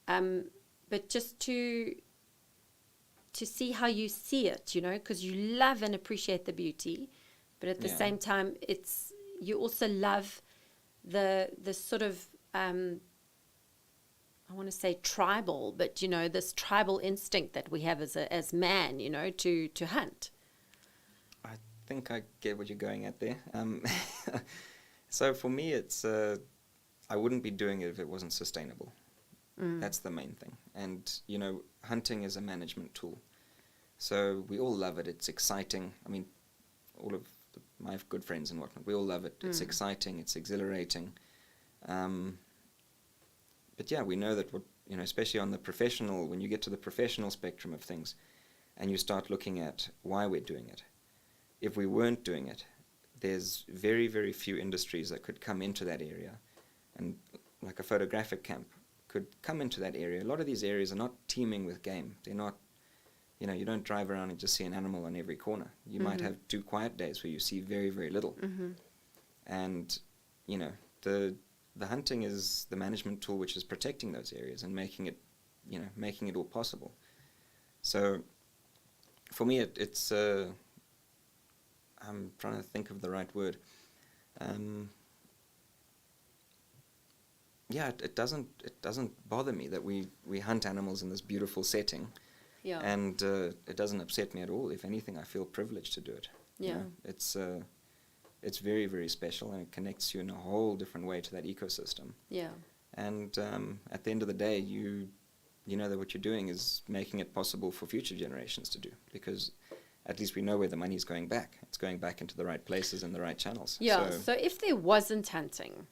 but just to see how you see it, you know, because you love and appreciate the beauty, but at the same time, you also love the sort of, I want to say tribal, but, you know, this tribal instinct that we have as man, you know, to hunt. I think I get what you're going at there. So for me, it's I wouldn't be doing it if it wasn't sustainable. That's the main thing. And, you know, hunting is a management tool. So we all love it. It's exciting. I mean, all of my good friends and whatnot, we all love it. It's exciting. It's exhilarating. But yeah, we know that, you know, especially on the professional, when you get to the professional spectrum of things and you start looking at why we're doing it, if we weren't doing it, there's very, very few industries that could come into that area. And like a photographic camp could come into that area. A lot of these areas are not teeming with game. They're not, you know, you don't drive around and just see an animal on every corner. You might have 2 quiet days where you see very, very little. And, you know, the hunting is the management tool which is protecting those areas and making it, you know, making it all possible. So for me, it's I'm trying to think of the right word. Yeah, it doesn't bother me that we hunt animals in this beautiful setting. Yeah. And it doesn't upset me at all. If anything, I feel privileged to do it. Yeah. You know, it's very, very special, and it connects you in a whole different way to that ecosystem. Yeah. And at the end of the day, you know that what you're doing is making it possible for future generations to do, because at least we know where the money's going back. It's going back into the right places and the right channels. Yeah. So if there wasn't hunting,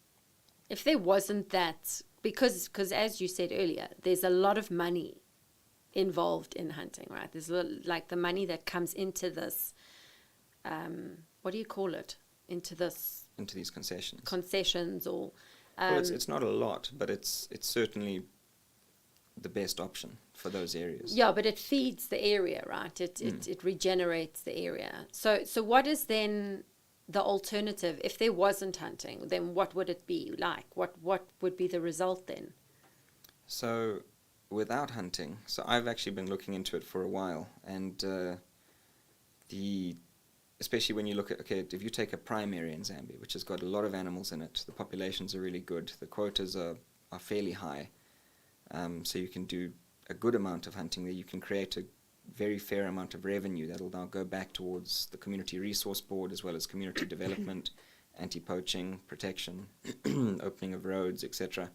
if there wasn't that, because as you said earlier, there's a lot of money involved in hunting, right? There's like the money that comes into this, what do you call it? Into these concessions, or well, it's not a lot, but it's certainly the best option for those areas. Yeah, but it feeds the area, right? It regenerates the area. So what is then the alternative? If there wasn't hunting, then what would it be like? What would be the result then? So without hunting, so I've actually been looking into it for a while, and especially when you look at, okay, if you take a prime area in Zambia, which has got a lot of animals in it, the populations are really good, the quotas are fairly high, so you can do a good amount of hunting there. You can create a very fair amount of revenue that will now go back towards the Community Resource Board, as well as community development, anti-poaching, protection, opening of roads, etc.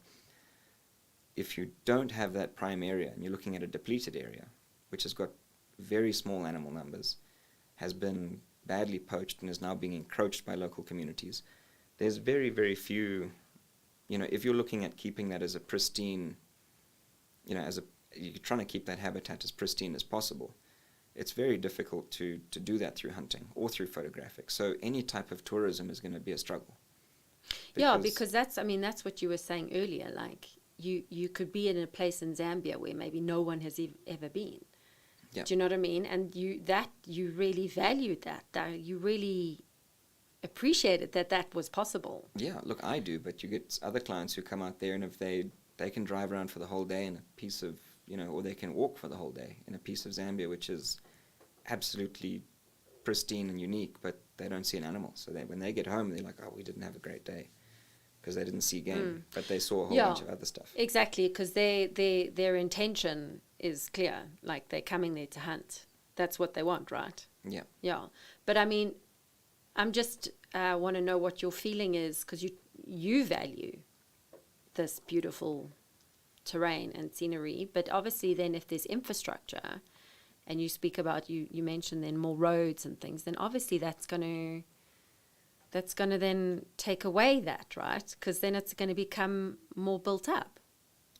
If you don't have that prime area and you're looking at a depleted area, which has got very small animal numbers, has been badly poached and is now being encroached by local communities, there's very, very few, you know, if you're looking at keeping that as a pristine, you know, you're trying to keep that habitat as pristine as possible, it's very difficult to do that through hunting or through photographic. So any type of tourism is going to be a struggle. Because that's what you were saying earlier, like you could be in a place in Zambia where maybe no one has ever been. Yeah. Do you know what I mean? And you really valued that you really appreciated that was possible. Yeah, look, I do, but you get other clients who come out there, and if they they can drive around for the whole day in a piece of, or they can walk for the whole day in a piece of Zambia, which is absolutely pristine and unique, but they don't see an animal. So when they get home, they're like, oh, we didn't have a great day, because they didn't see game, but they saw a whole bunch of other stuff. Exactly, because their intention is clear. Like, they're coming there to hunt. That's what they want, right? Yeah. Yeah. But I mean, I'm just want to know what your feeling is, because you value this beautiful terrain and scenery. But obviously then if there's infrastructure, and you speak about, you mentioned then more roads and things, then obviously that's going to then take away that, right? Because then it's going to become more built up.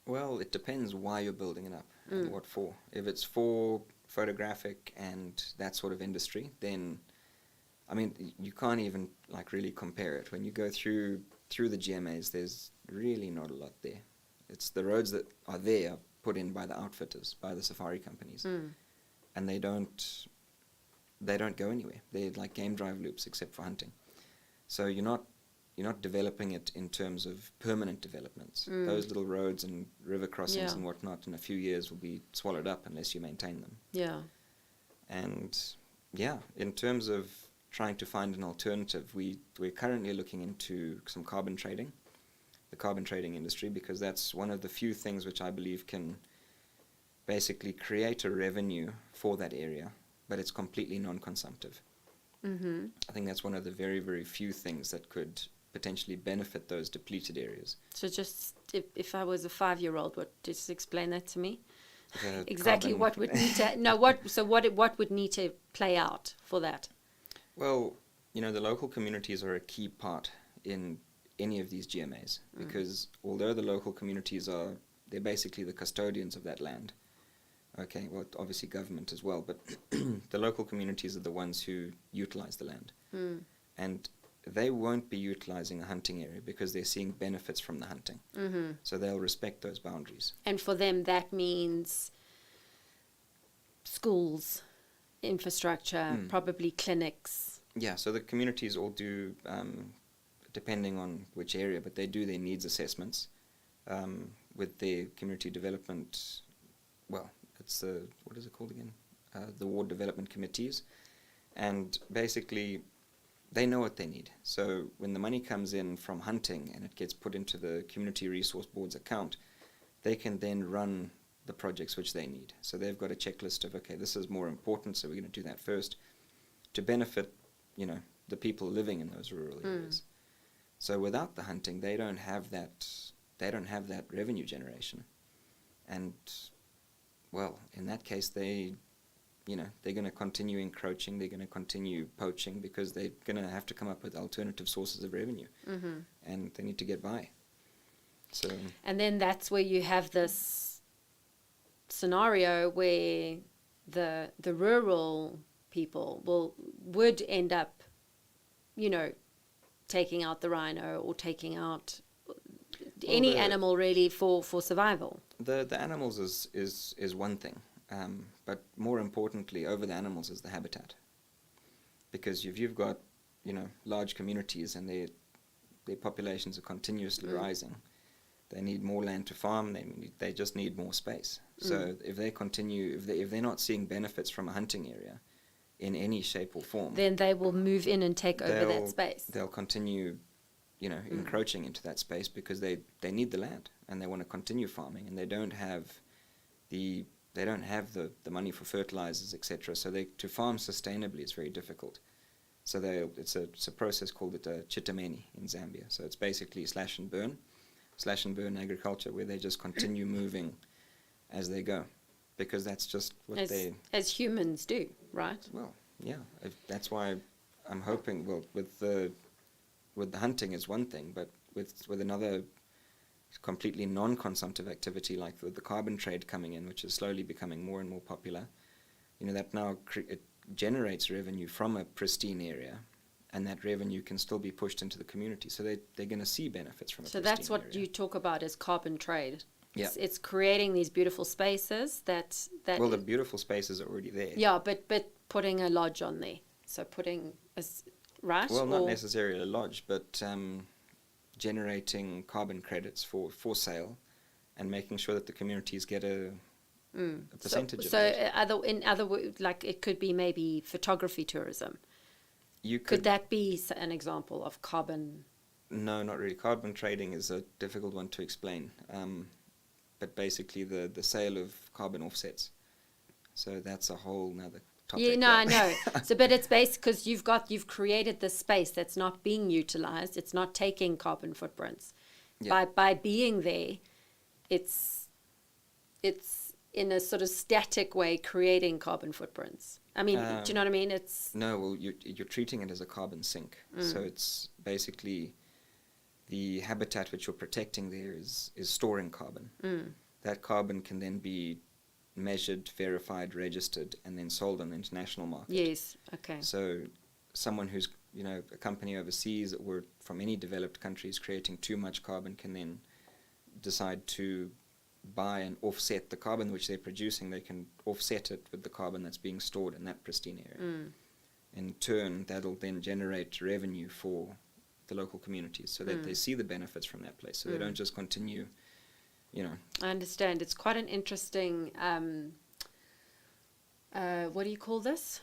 Well, it depends why you're building it up and what for. If it's for photographic and that sort of industry, then, I mean, you can't even like really compare it. When you go through the GMAs, there's really not a lot there. It's the roads that are there are put in by the outfitters, by the safari companies, and they don't go anywhere. They're like game drive loops except for hunting. So you're not developing it in terms of permanent developments. Those little roads and river crossings and whatnot in a few years will be swallowed up unless you maintain them. Yeah. And yeah, in terms of trying to find an alternative, we're currently looking into some carbon trading, the carbon trading industry, because that's one of the few things which I believe can basically create a revenue for that area, but it's completely non-consumptive. Mm-hmm. I think that's one of the very, very few things that could potentially benefit those depleted areas. So just if I was a 5-year-old, just explain that to me. Exactly what would need to what would need to play out for that? Well, the local communities are a key part in any of these GMAs, because although the local communities they're basically the custodians of that land. Okay, well, obviously government as well, but the local communities are the ones who utilize the land. And they won't be utilizing a hunting area because they're seeing benefits from the hunting. Mm-hmm. So they'll respect those boundaries. And for them, that means schools, infrastructure, probably clinics. Yeah, so the communities all do, depending on which area, but they do their needs assessments with their community development, well, it's what is it called again? The ward development committees. And basically, they know what they need. So when the money comes in from hunting and it gets put into the community resource board's account, they can then run the projects which they need. So they've got a checklist of, okay, this is more important, so we're going to do that first to benefit, the people living in those rural areas. So without the hunting, they don't have that revenue generation. And well, in that case, they're going to continue encroaching, they're going to continue poaching, because they're going to have to come up with alternative sources of revenue, and they need to get by. So, and then that's where you have this scenario where the rural people would end up, taking out the rhino or taking out any animal really for survival. The animals is one thing, but more importantly, over the animals is the habitat. Because if you've got, large communities and their populations are continuously rising, they need more land to farm. They just need more space. So if they continue, if they're not seeing benefits from a hunting area in any shape or form, then they will move in and take over that space. They'll continue, encroaching into that space because they need the land and they want to continue farming, and they don't have the money for fertilizers, etc. So to farm sustainably is very difficult. So it's a process called chitameni in Zambia. So it's basically slash and burn agriculture, where they just continue moving as they go, because that's just what as humans do, right? Well, yeah, that's why I'm hoping. Well, with the hunting is one thing, but with another completely non-consumptive activity like with the carbon trade coming in, which is slowly becoming more and more popular, that now it generates revenue from a pristine area, and that revenue can still be pushed into the community. So they're going to see benefits from it. So that's what area. You talk about as carbon trade. Yeah. It's creating these beautiful spaces that. Well, the beautiful spaces are already there. Yeah, but putting a lodge on there. So right? Well, not necessarily a lodge, but generating carbon credits for sale, and making sure that the communities get a percentage of So that. in other words, like it could be maybe photography tourism. You Could that be an example of carbon? No, not really. Carbon trading is a difficult one to explain. But basically the sale of carbon offsets. So that's a whole nother topic. Yeah, no, I know. So, but it's based because you've created this space that's not being utilized. It's not taking carbon footprints. Yeah. By being there, it's in a sort of static way creating carbon footprints. I mean, do you know what I mean? It's No, well, you're treating it as a carbon sink. So it's basically the habitat which you're protecting there is storing carbon. That carbon can then be measured, verified, registered, and then sold on the international market. Yes, okay. So someone who's, a company overseas or from any developed countries creating too much carbon can then decide to buy and offset the carbon which they're producing. They can offset it with the carbon that's being stored in that pristine area. In turn, that'll then generate revenue for the local communities so that they see the benefits from that place. So they don't just continue, I understand. It's quite an interesting, what do you call this?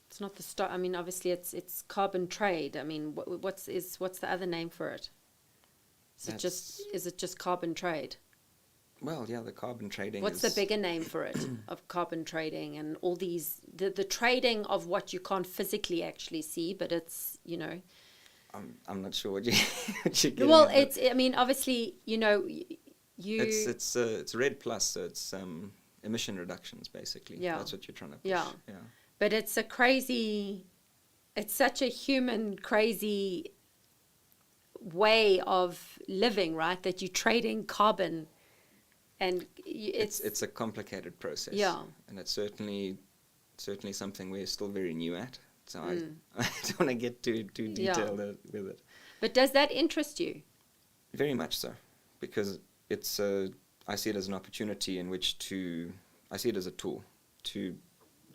It's not the stock. I mean, obviously it's carbon trade. I mean, what's the other name for it? Is it just carbon trade? Well, yeah, the carbon trading What's the bigger name for it of carbon trading and all these, the trading of what you can't physically actually see, but it's, I'm not sure what you're getting well, at, I mean, obviously, it's RED plus, so it's emission reductions basically. Yeah. That's what you're trying to push. Yeah. But it's such a human crazy way of living, right? That you're trading carbon, and it's a complicated process. Yeah. And it's certainly something we're still very new at. So I don't want to get too detailed with it. But does that interest you? Very much so, because I see it as an opportunity I see it as a tool to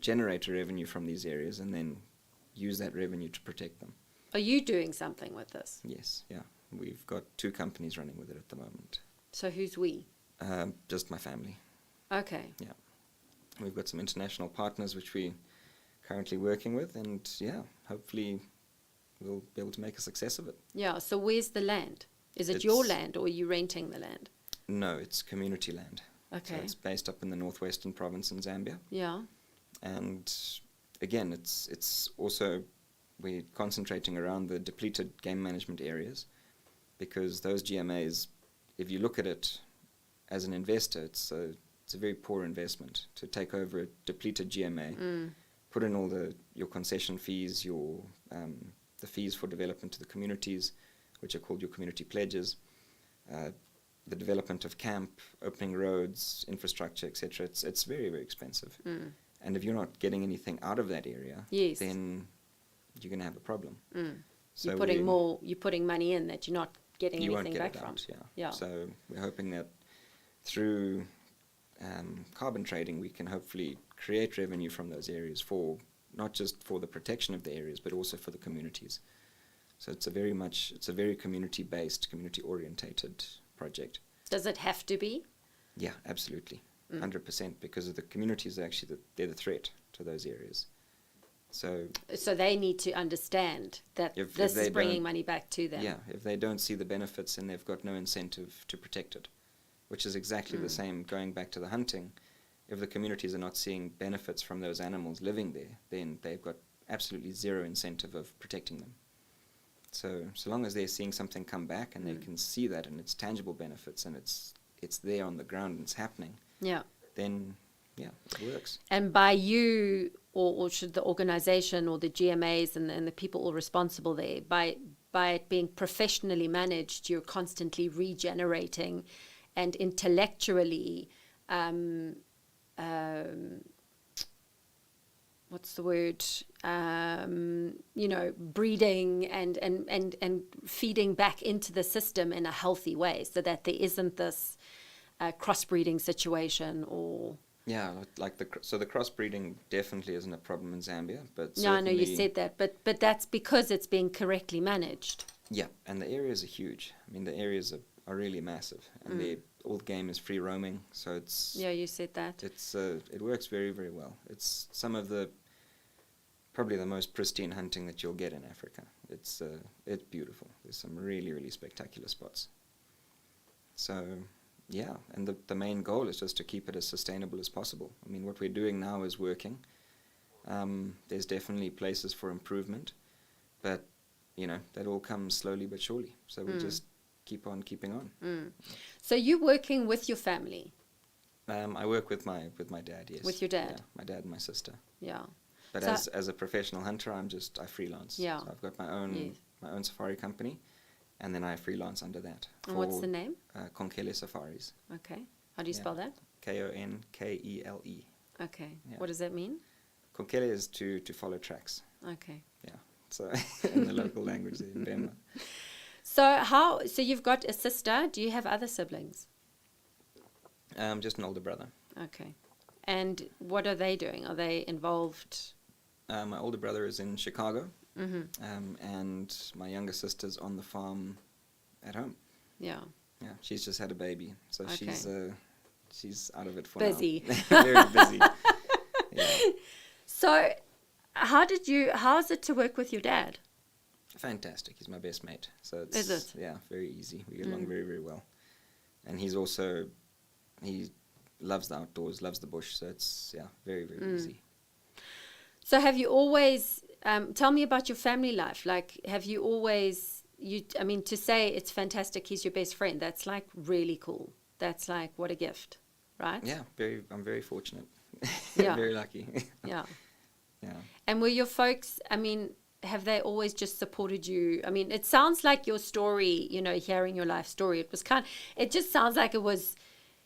generate a revenue from these areas and then use that revenue to protect them. Are you doing something with this? Yes, yeah. We've got 2 companies running with it at the moment. So who's we? Just my family. Okay. Yeah. We've got some international partners which we currently working with, and hopefully we'll be able to make a success of it. Yeah, so where's the land? Is it your land or are you renting the land? No, it's community land. Okay. So it's based up in the northwestern province in Zambia. Yeah. And again, it's also, we're concentrating around the depleted game management areas, because those GMAs, if you look at it as an investor, it's a very poor investment to take over a depleted GMA, put in all your concession fees, the fees for development to the communities, which are called your community pledges, the development of camp, opening roads, infrastructure, etc. It's very, very expensive. And if you're not getting anything out of that area, then you're going to have a problem. So you're putting money in that you're not getting anything back from. Yeah. So we're hoping that through carbon trading, we can hopefully create revenue from those areas not just for the protection of the areas, but also for the communities. So it's a very community-based, community-orientated project. Does it have to be? Yeah, absolutely. 100%, because of the communities they're the threat to those areas. So they need to understand that this is bringing money back to them. Yeah, if they don't see the benefits, then they've got no incentive to protect it, which is exactly the same going back to the hunting. If the communities are not seeing benefits from those animals living there, then they've got absolutely zero incentive of protecting them. So long as they're seeing something come back and they can see that and it's tangible benefits and it's there on the ground and it's happening, then it works. And by you, or should the organization or the GMAs and the people all responsible there, by it being professionally managed, you're constantly regenerating and intellectually what's the word? Breeding and feeding back into the system in a healthy way, so that there isn't this crossbreeding situation or. Yeah, the crossbreeding definitely isn't a problem in Zambia, but I know you said that, but that's because it's being correctly managed. Yeah, and the areas are huge. I mean, the areas are really massive, and they're all the game is free roaming, so it's Yeah, you said that. it works very, very well. It's some of the probably the most pristine hunting that you'll get in Africa. It's beautiful. There's some really, really spectacular spots. So yeah, and the main goal is just to keep it as sustainable as possible. I mean, what we're doing now is working. There's definitely places for improvement, but that all comes slowly but surely. So we just keep on keeping on. So you're working with your family? I work with my dad. Yes. With your dad? Yeah, my dad and my sister. Yeah. But So as a professional hunter, I freelance. Yeah. So I've got my own safari company, and then I freelance under that. And what's the name? Konkele Safaris. Okay. How do you spell that? Konkele. Okay. Yeah. What does that mean? Konkele is to follow tracks. Okay. Yeah. So in the local language, in Bema. So you've got a sister. Do you have other siblings? Just an older brother. Okay. And what are they doing? Are they involved? My older brother is in Chicago, Mm-hmm. and my younger sister's on the farm at home. Yeah. Yeah, she's just had a baby, so Okay. she's out of it for Busy. now. Very busy. Yeah. So how is it to work with your dad? Fantastic. He's my best mate. So it's Is it? Yeah, very easy. We get along very, very well. And he loves the outdoors, loves the bush, so it's very, very easy. So have you always tell me about your family life? Like, have you always to say it's fantastic he's your best friend, that's like really cool. That's like, what a gift, right? Yeah, I'm very fortunate. Yeah. Very lucky. Yeah. Yeah. And were your folks, have they always just supported you? It sounds like your story, hearing your life story, it just sounds like it was,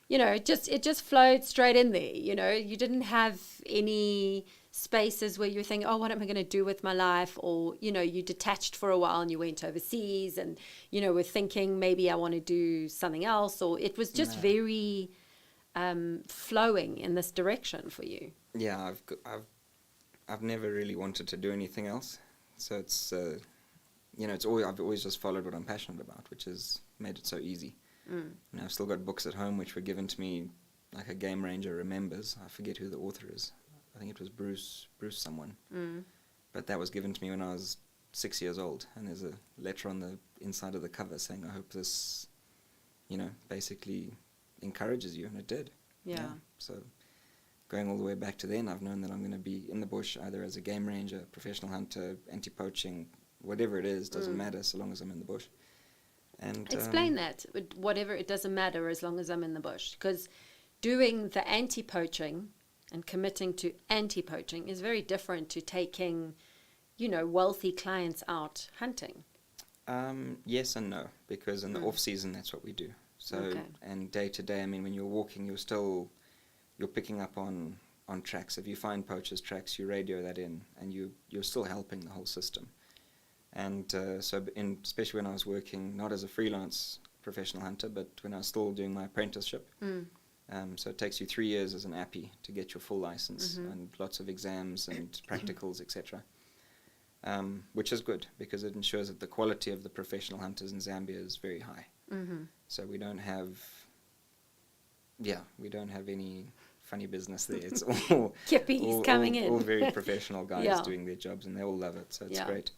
it just flowed straight in there. You didn't have any spaces where you were thinking, oh, what am I going to do with my life? Or, you detached for a while and you went overseas and, were thinking maybe I want to do something else. Or it was just very flowing in this direction for you. Yeah, I've never really wanted to do anything else. So it's, I've always just followed what I'm passionate about, which has made it so easy. I've still got books at home which were given to me, like a game ranger remembers. I forget who the author is. I think it was Bruce someone. But that was given to me when I was 6 years old. And there's a letter on the inside of the cover saying, I hope this, basically encourages you. And it did. Yeah. So going all the way back to then, I've known that I'm going to be in the bush either as a game ranger, professional hunter, anti-poaching, whatever it is, doesn't matter so long as I'm in the bush. And explain that. Whatever, it doesn't matter as long as I'm in the bush. Because doing the anti-poaching and committing to anti-poaching is very different to taking, wealthy clients out hunting. Yes and no, because in the off-season, that's what we do. So, and day to day, when you're walking, you're picking up on tracks. If you find poachers' tracks, you radio that in, and you're still helping the whole system. And especially when I was working, not as a freelance professional hunter, but when I was still doing my apprenticeship. So it takes you 3 years as an appy to get your full license, and lots of exams and practicals, etc. Which is good, because it ensures that the quality of the professional hunters in Zambia is very high. So we don't have any funny business there. It's all Kippies coming in. All very professional guys doing their jobs, and they all love it, so it's great.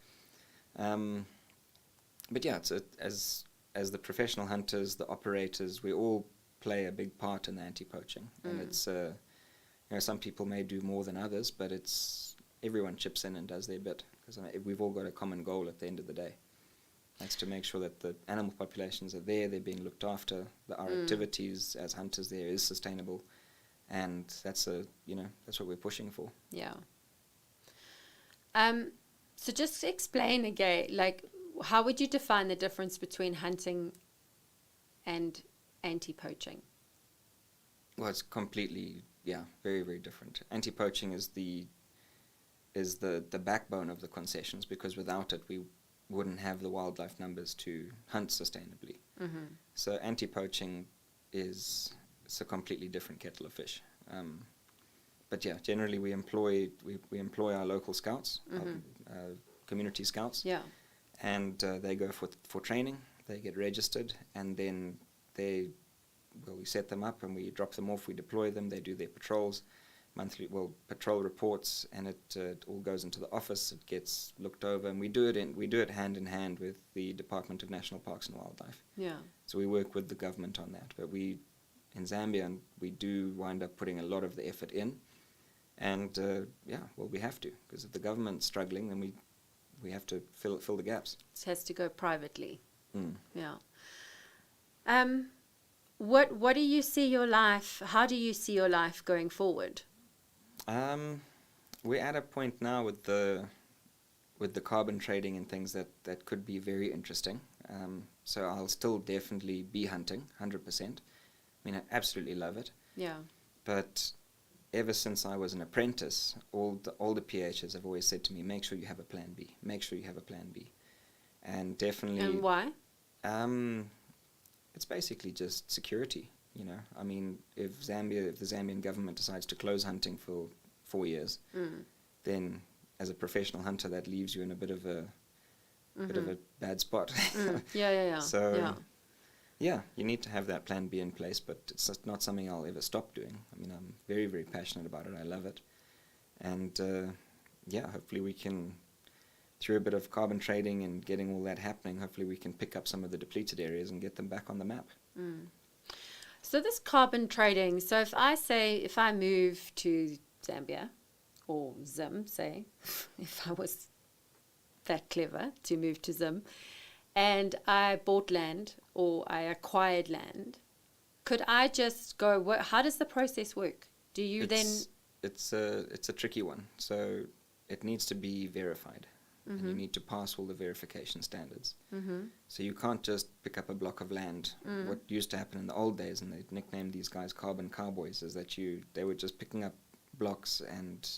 But yeah, as the professional hunters, the operators, we all play a big part in the anti-poaching. And it's, some people may do more than others, but everyone chips in and does their bit, because we've all got a common goal at the end of the day. That's to make sure that the animal populations are there, they're being looked after, that our activities as hunters there is sustainable, and that's what we're pushing for. Yeah. So just explain again, like, how would you define the difference between hunting and anti-poaching? Well, it's completely, very, very different. Anti-poaching is the backbone of the concessions, because without it, we wouldn't have the wildlife numbers to hunt sustainably. So anti-poaching it's a completely different kettle of fish. But yeah, generally we employ our local scouts, our community scouts, and they go for training. They get registered, and then they we set them up and we drop them off, we deploy them, they do their patrols, patrol reports, and it all goes into the office, it gets looked over, and we do it hand in hand with the Department of National Parks and Wildlife. Yeah. So we work with the government on that, but in Zambia, we do wind up putting a lot of the effort in, and we have to, because if the government's struggling, then we have to fill the gaps. It has to go privately. Mm. Yeah. What do you see your life? How do you see your life going forward? We're at a point now with the carbon trading and things that could be very interesting. So I'll still definitely be hunting, 100%. I mean, I absolutely love it. Yeah. But ever since I was an apprentice, all the PHs have always said to me, make sure you have a plan B. Make sure you have a plan B. And definitely... And why? It's basically just security, you know. I mean, if the Zambian government decides to close hunting for 4 years, then as a professional hunter, that leaves you in a bit of a bad spot. Yeah. So, you need to have that plan B in place, but it's just not something I'll ever stop doing. I mean, I'm very, very passionate about it. I love it. And, hopefully we can, through a bit of carbon trading and getting all that happening, hopefully we can pick up some of the depleted areas and get them back on the map. So this carbon trading, so if I move to Zambia, or Zim, say, if I was that clever to move to Zim, and I bought land or I acquired land, could I just go, how does the process work? Do you It's a tricky one. So it needs to be verified. And you need to pass all the verification standards. So you can't just pick up a block of land. What used to happen in the old days, and they nicknamed these guys carbon cowboys, is that they were just picking up blocks and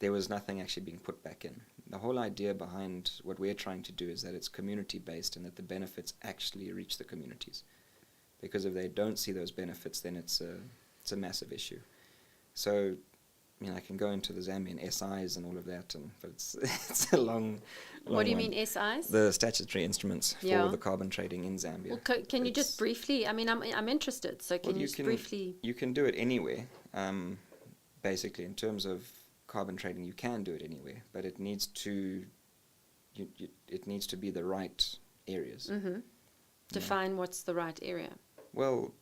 there was nothing actually being put back in. The whole idea behind what we're trying to do is that it's community-based and that the benefits actually reach the communities. Because if they don't see those benefits, then it's a massive issue. So, I mean, I can go into the Zambian SIs and all of that, but it's a long What do you one. mean SIs? The statutory instruments for the carbon trading in Zambia. Well, can you just briefly? I mean, I'm interested. So can you just briefly? You can do it anywhere. Basically, in terms of carbon trading, you can do it anywhere, but it needs to be the right areas. Define what's the right area. Well,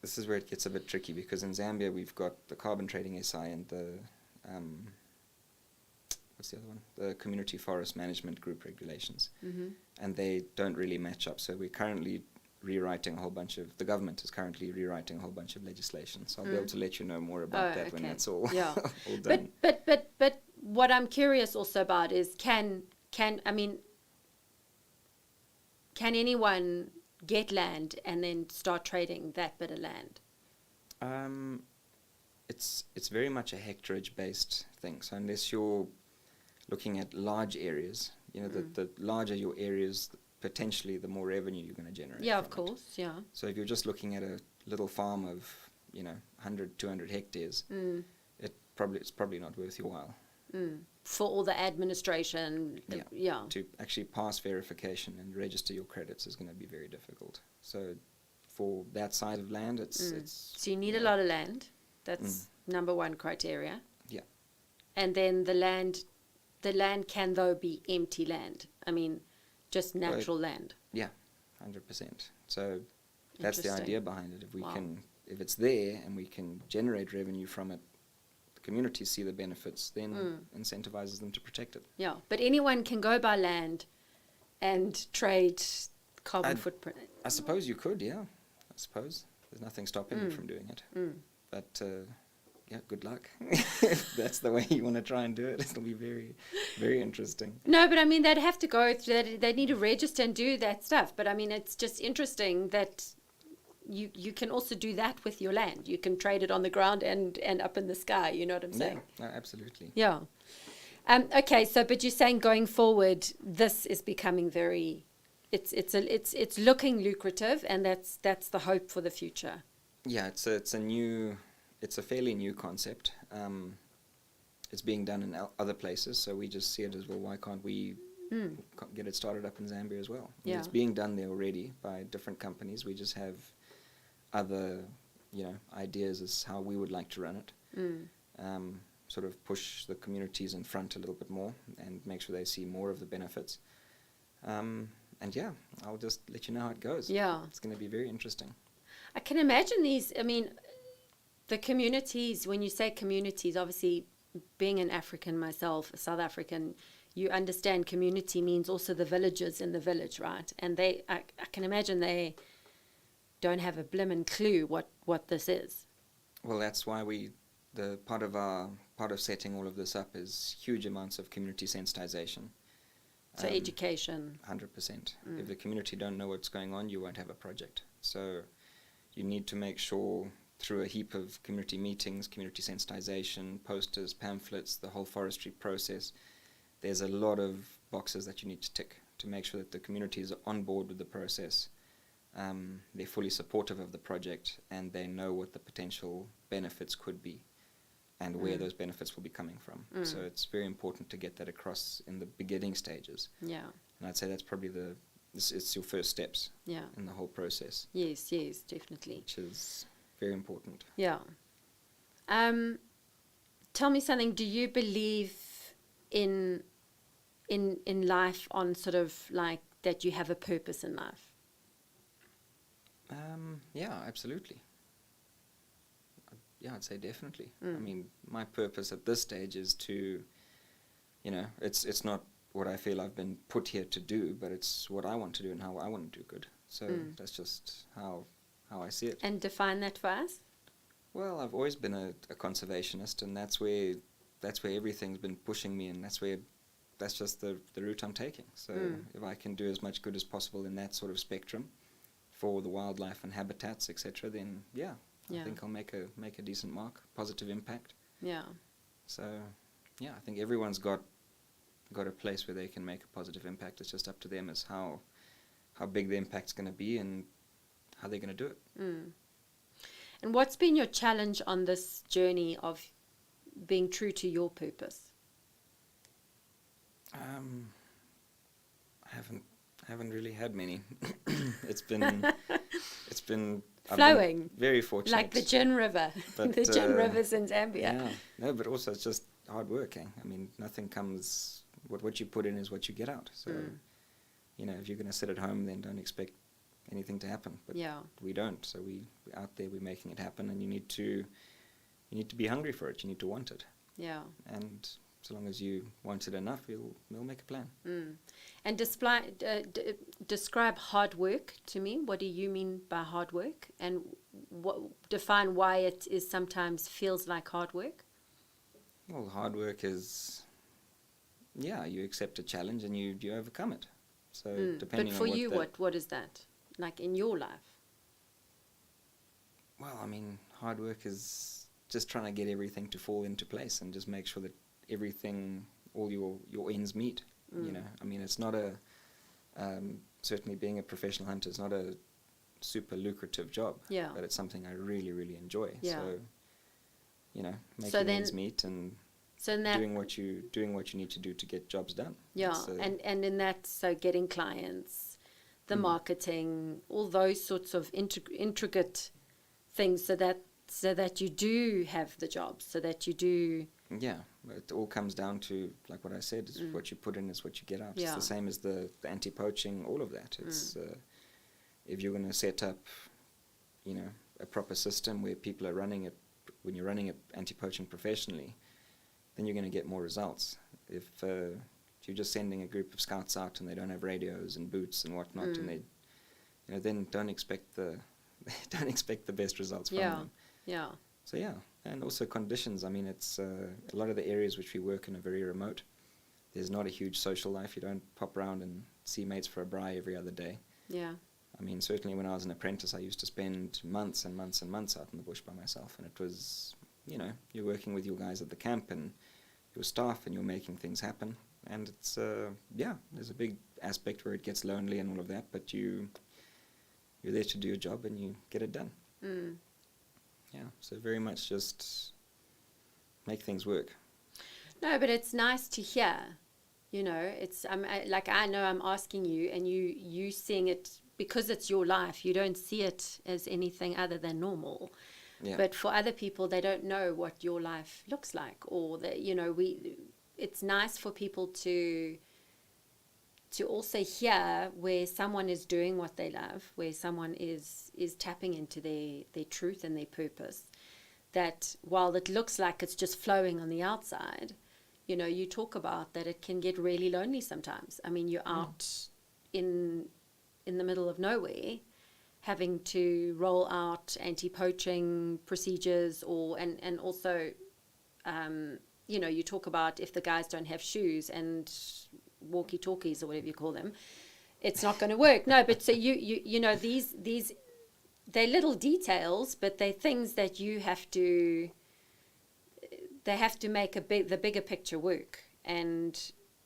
this is where it gets a bit tricky, because in Zambia we've got the carbon trading SI and the what's the other one? The community forest management group regulations, and they don't really match up. So we're currently rewriting the government is currently rewriting a whole bunch of legislation. So I'll be able to let you know more about that when that's all all done. But what I'm curious also about is can anyone get land and then start trading that bit of land? It's very much a hectareage based thing. So unless you're looking at large areas, you know, the larger your areas, potentially the more revenue you're going to generate. Yeah, of course, yeah. So if you're just looking at a little farm of, 100, 200 hectares, it's probably not worth your while. For all the administration, To actually pass verification and register your credits is going to be very difficult. So for that size of land, it's so you need a lot of land. That's number one criteria. Yeah. And then the land can though be empty land. I mean, just natural land. Yeah, 100%. So that's the idea behind it. If it's there and we can generate revenue from it, the communities see the benefits, then incentivizes them to protect it. Yeah, but anyone can go buy land and trade carbon footprint. I suppose you could, yeah. I suppose there's nothing stopping you from doing it. But good luck. If that's the way you want to try and do it, it'll be very, very interesting. No, but I mean, they'd have to go through, they need to register and do that stuff. But I mean, it's just interesting that you can also do that with your land. You can trade it on the ground and up in the sky. You know what I'm saying? Yeah, absolutely. Yeah. Okay. So, but you're saying going forward, this is becoming very, it's looking lucrative, and that's the hope for the future. Yeah, it's a fairly new concept. It's being done in other places, so we just see it as, well, why can't we get it started up in Zambia as well? Yeah. It's being done there already by different companies. We just have other, ideas as how we would like to run it. Sort of push the communities in front a little bit more and make sure they see more of the benefits. And yeah, I'll just let you know how it goes. Yeah. It's going to be very interesting. I can imagine the communities, when you say communities, obviously being an African myself, a South African, you understand community means also the villagers in the village, right? And I can imagine they don't have a blimmin' clue what this is. Well, that's why part of setting all of this up is huge amounts of community sensitization. So education. 100%. If the community don't know what's going on, you won't have a project. So you need to make sure through a heap of community meetings, community sensitization, posters, pamphlets, the whole forestry process, there's a lot of boxes that you need to tick to make sure that the community is on board with the process. They're fully supportive of the project and they know what the potential benefits could be and where those benefits will be coming from. So it's very important to get that across in the beginning stages. Yeah. And I'd say that's probably it's your first steps in the whole process. Yes, definitely. Which is very important. Yeah. Tell me something. Do you believe in life on sort of like that you have a purpose in life? Yeah, absolutely. Yeah, I'd say definitely. I mean, my purpose at this stage is to, it's not what I feel I've been put here to do, but it's what I want to do and how I want to do good. So that's just how I see it. And define that for us? Well, I've always been a conservationist, and that's where everything's been pushing me, and that's just the route I'm taking. So if I can do as much good as possible in that sort of spectrum for the wildlife and habitats, etc., then I think I'll make a decent mark, positive impact. Yeah. So I think everyone's got a place where they can make a positive impact. It's just up to them as how big the impact's going to be and how they're going to do it. And what's been your challenge on this journey of being true to your purpose? I haven't really had many. It's been flowing. Been very fortunate. Like the Gin River. But, the Gin River's in Zambia. Yeah. No, but also it's just hard work. I mean, nothing comes. What you put in is what you get out. So, if you're going to sit at home, then don't expect anything to happen. But we don't. So we're out there. We're making it happen, and you need to be hungry for it. You need to want it. Yeah. And so long as you want it enough, you'll make a plan. And describe hard work to me. What do you mean by hard work? And define why it is sometimes feels like hard work? Well, hard work is, you accept a challenge and you overcome it. So depending on But for you, what is that? Like in your life? Well, I mean, hard work is just trying to get everything to fall into place and just make sure that everything, all your ends meet. I mean, it's not certainly being a professional hunter is not a super lucrative job. Yeah. But it's something I really, really enjoy. Yeah. So, making ends meet and doing what you need to do to get jobs done. Yeah. And in that, so getting clients, the marketing, all those sorts of intricate things so that you do have the jobs, so that you do. Yeah, it all comes down to, like what I said, is what you put in is what you get out. Yeah. It's the same as the anti-poaching, all of that. It's if you're going to set up, a proper system where people are running it, when you're running it anti-poaching professionally, then you're going to get more results. If you're just sending a group of scouts out and they don't have radios and boots and whatnot, and they, then don't expect the best results from them. Yeah. So and also conditions. I mean, it's a lot of the areas which we work in are very remote. There's not a huge social life. You don't pop around and see mates for a braai every other day. Yeah. I mean, certainly when I was an apprentice, I used to spend months and months and months out in the bush by myself, and it was, you're working with your guys at the camp and your staff, and you're making things happen. And it's there's a big aspect where it gets lonely and all of that, but you're there to do your job and you get it done. Yeah, so very much just make things work. No, but it's nice to hear. It's I know I'm asking you, and you seeing it because it's your life, you don't see it as anything other than normal. Yeah. But for other people, they don't know what your life looks like, or that, you know, it's nice for people to also hear where someone is doing what they love, where someone is tapping into their truth and their purpose, that while it looks like it's just flowing on the outside, you know, you talk about that it can get really lonely sometimes. I mean, you're out in the middle of nowhere, having to roll out anti-poaching procedures, and also, you know, you talk about if the guys don't have shoes and walkie-talkies or whatever you call them, it's not going to work. No, but so you know, these they're little details, but they're things that they have to make the bigger picture work. And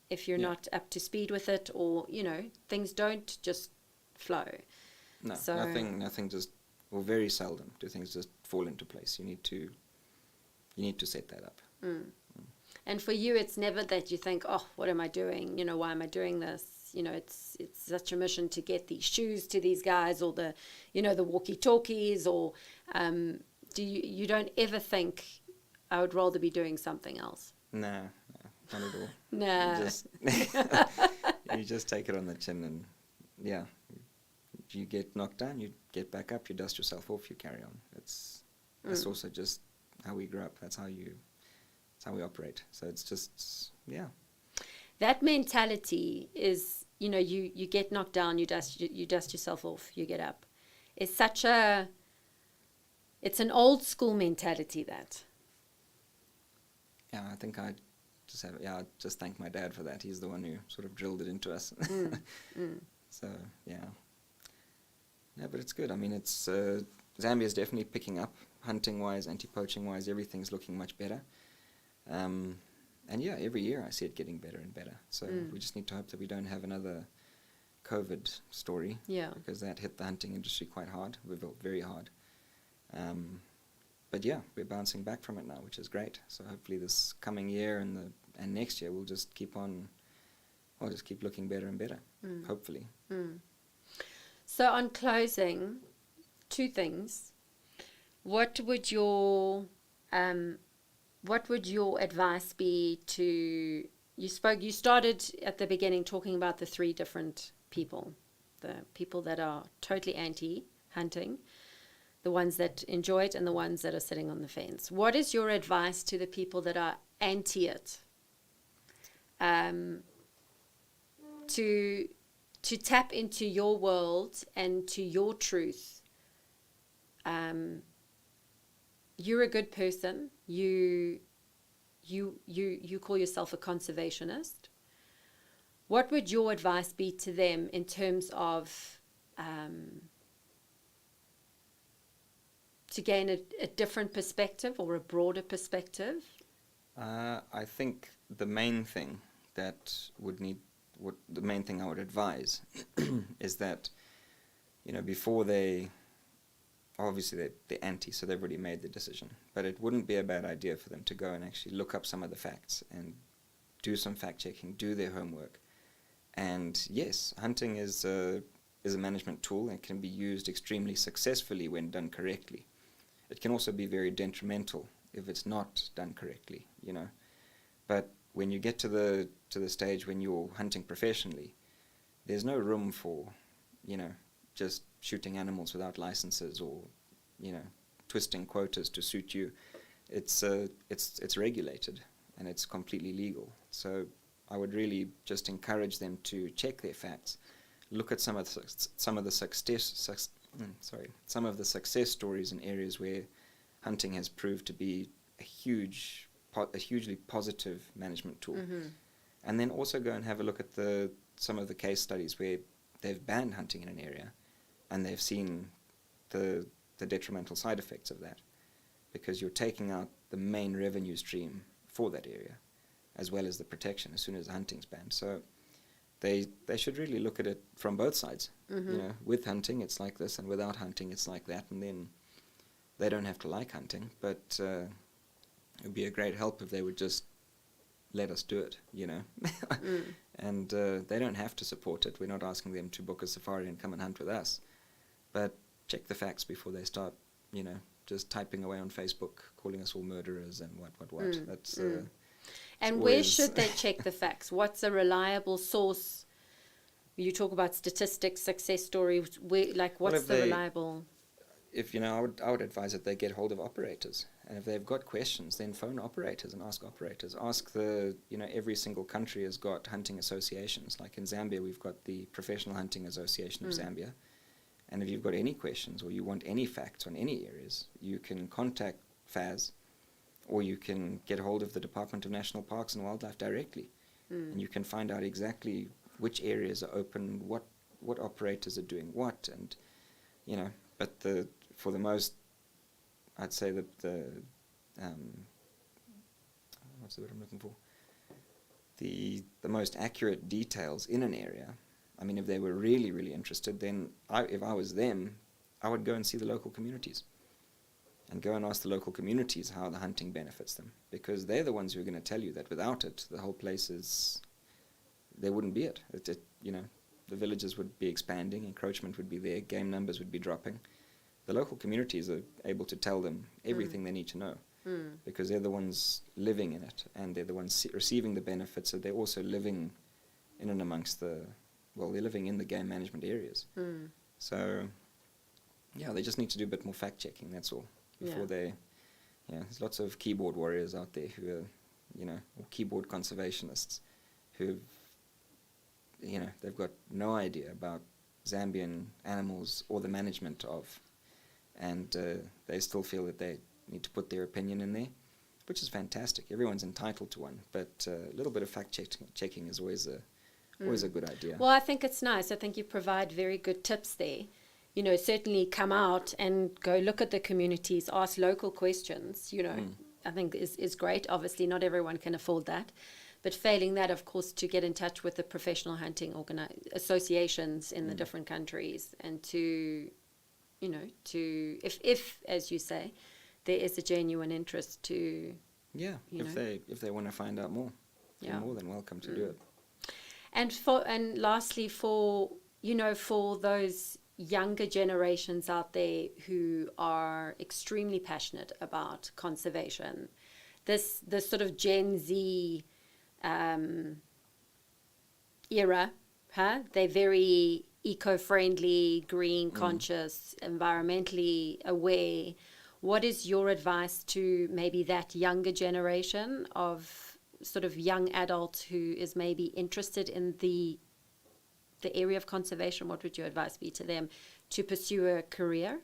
if you're not up to speed with it, or, you know, things don't just flow. No, so, nothing just, or very seldom do things just fall into place. You need to set that up. And for you, it's never that you think, oh, what am I doing? You know, why am I doing this? You know, it's such a mission to get these shoes to these guys, or the, you know, the walkie-talkies, or you don't ever think, I would rather be doing something else? No, not at all. Nah. You just take it on the chin, and yeah, you get knocked down, you get back up, you dust yourself off, you carry on. That's also just how we grew up. That's how we operate. So it's just, yeah. That mentality is, you know, you get knocked down, you dust yourself off, you get up. It's an old school mentality, that. Yeah, I think I just thank my dad for that. He's the one who sort of drilled it into us. So, yeah. Yeah, but it's good. I mean, Zambia is definitely picking up, hunting-wise, anti-poaching-wise, everything's looking much better. And yeah, every year I see it getting better and better. So we just need to hope that we don't have another COVID story. Yeah. Because that hit the hunting industry quite hard, very hard. But yeah, we're bouncing back from it now, which is great. So hopefully this coming year and next year we'll just keep looking better and better, hopefully. So on closing, two things. What would your advice be to, you started at the beginning talking about the three different people, the people that are totally anti-hunting, the ones that enjoy it, and the ones that are sitting on the fence. What is your advice to the people that are anti it? To tap into your world and to your truth. You're a good person. You call yourself a conservationist. What would your advice be to them in terms of to gain a different perspective or a broader perspective? I think the main thing I would advise is that, you know, before they're anti, so they've already made the decision. But it wouldn't be a bad idea for them to go and actually look up some of the facts and do some fact checking, do their homework. And yes, hunting is a management tool and can be used extremely successfully when done correctly. It can also be very detrimental if it's not done correctly, you know. But when you get to the stage when you're hunting professionally, there's no room for, you know, just shooting animals without licenses or, you know, twisting quotas to suit you. It's regulated and it's completely legal. So I would really just encourage them to check their facts, look at some of the success stories in areas where hunting has proved to be a hugely positive management tool. And then also go and have a look at some of the case studies where they've banned hunting in an area and they've seen the detrimental side effects of that, because you're taking out the main revenue stream for that area as well as the protection as soon as the hunting's banned. So they should really look at it from both sides. You know, with hunting it's like this, and without hunting it's like that, and then they don't have to like hunting, but it would be a great help if they would just let us do it, you know. And they don't have to support it. We're not asking them to book a safari and come and hunt with us. But check the facts before they start, just typing away on Facebook, calling us all murderers and what. That's and where should they check the facts? What's a reliable source? You talk about statistics, success stories. What's the reliable? If I would advise that they get hold of operators, and if they've got questions, then phone operators and ask operators. Ask every single country has got hunting associations. Like in Zambia, we've got the Professional Hunting Association of Zambia. And if you've got any questions or you want any facts on any areas, you can contact FAS, or you can get hold of the Department of National Parks and Wildlife directly. And you can find out exactly which areas are open, what operators are doing what, and, but for the most, I'd say that what's the word I'm looking for? The most accurate details in an area. I mean, if they were really, really interested, then if I was them, I would go and see the local communities and go and ask the local communities how the hunting benefits them, because they're the ones who are going to tell you that without it, the whole place there wouldn't be it. The villages would be expanding, encroachment would be there, game numbers would be dropping. The local communities are able to tell them everything they need to know, because they're the ones living in it, and they're the ones receiving the benefits, so they're also living in and amongst they're living in the game management areas. So, they just need to do a bit more fact-checking, that's all, before there's lots of keyboard warriors out there who are, or keyboard conservationists who, they've got no idea about Zambian animals or the management of, and they still feel that they need to put their opinion in there, which is fantastic. Everyone's entitled to one, but a little bit of fact-checking is always a good idea. Well, I think it's nice. I think you provide very good tips there. Certainly come out and go look at the communities, ask local questions, I think is great. Obviously, not everyone can afford that. But failing that, of course, to get in touch with the professional hunting associations in the different countries, and to if as you say, there is a genuine interest to... if they want to find out more, they're more than welcome to do it. And lastly, for those younger generations out there who are extremely passionate about conservation, this sort of Gen Z era, they're very eco-friendly, green conscious, environmentally aware. What is your advice to maybe that younger generation of sort of young adult who is maybe interested in the area of conservation? What would your advice be to them to pursue a career?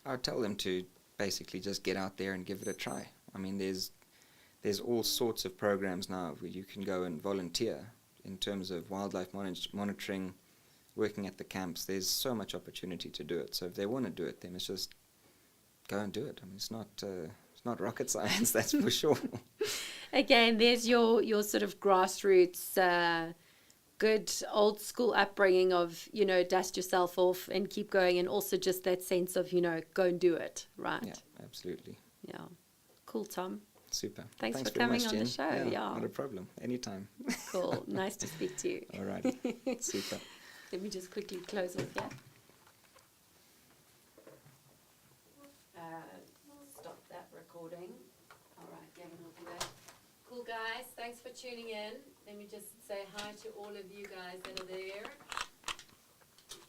I'd tell them to basically just get out there and give it a try. I mean, there's all sorts of programs now where you can go and volunteer in terms of wildlife monitoring, working at the camps. There's so much opportunity to do it. So if they want to do it, then it's just go and do it. I mean, it's not rocket science, that's for sure. Again, there's your sort of grassroots, good old school upbringing of, dust yourself off and keep going, and also just that sense of, go and do it, right? Yeah, absolutely. Yeah. Cool, Tom. Super. Thanks for coming on the show. Yeah. Not a problem. Anytime. Cool. Nice to speak to you. All righty. Super. Let me just quickly close off here. Stop that recording. All right, Gavin will do that. Cool, guys. Thanks for tuning in. Let me just say hi to all of you guys that are there.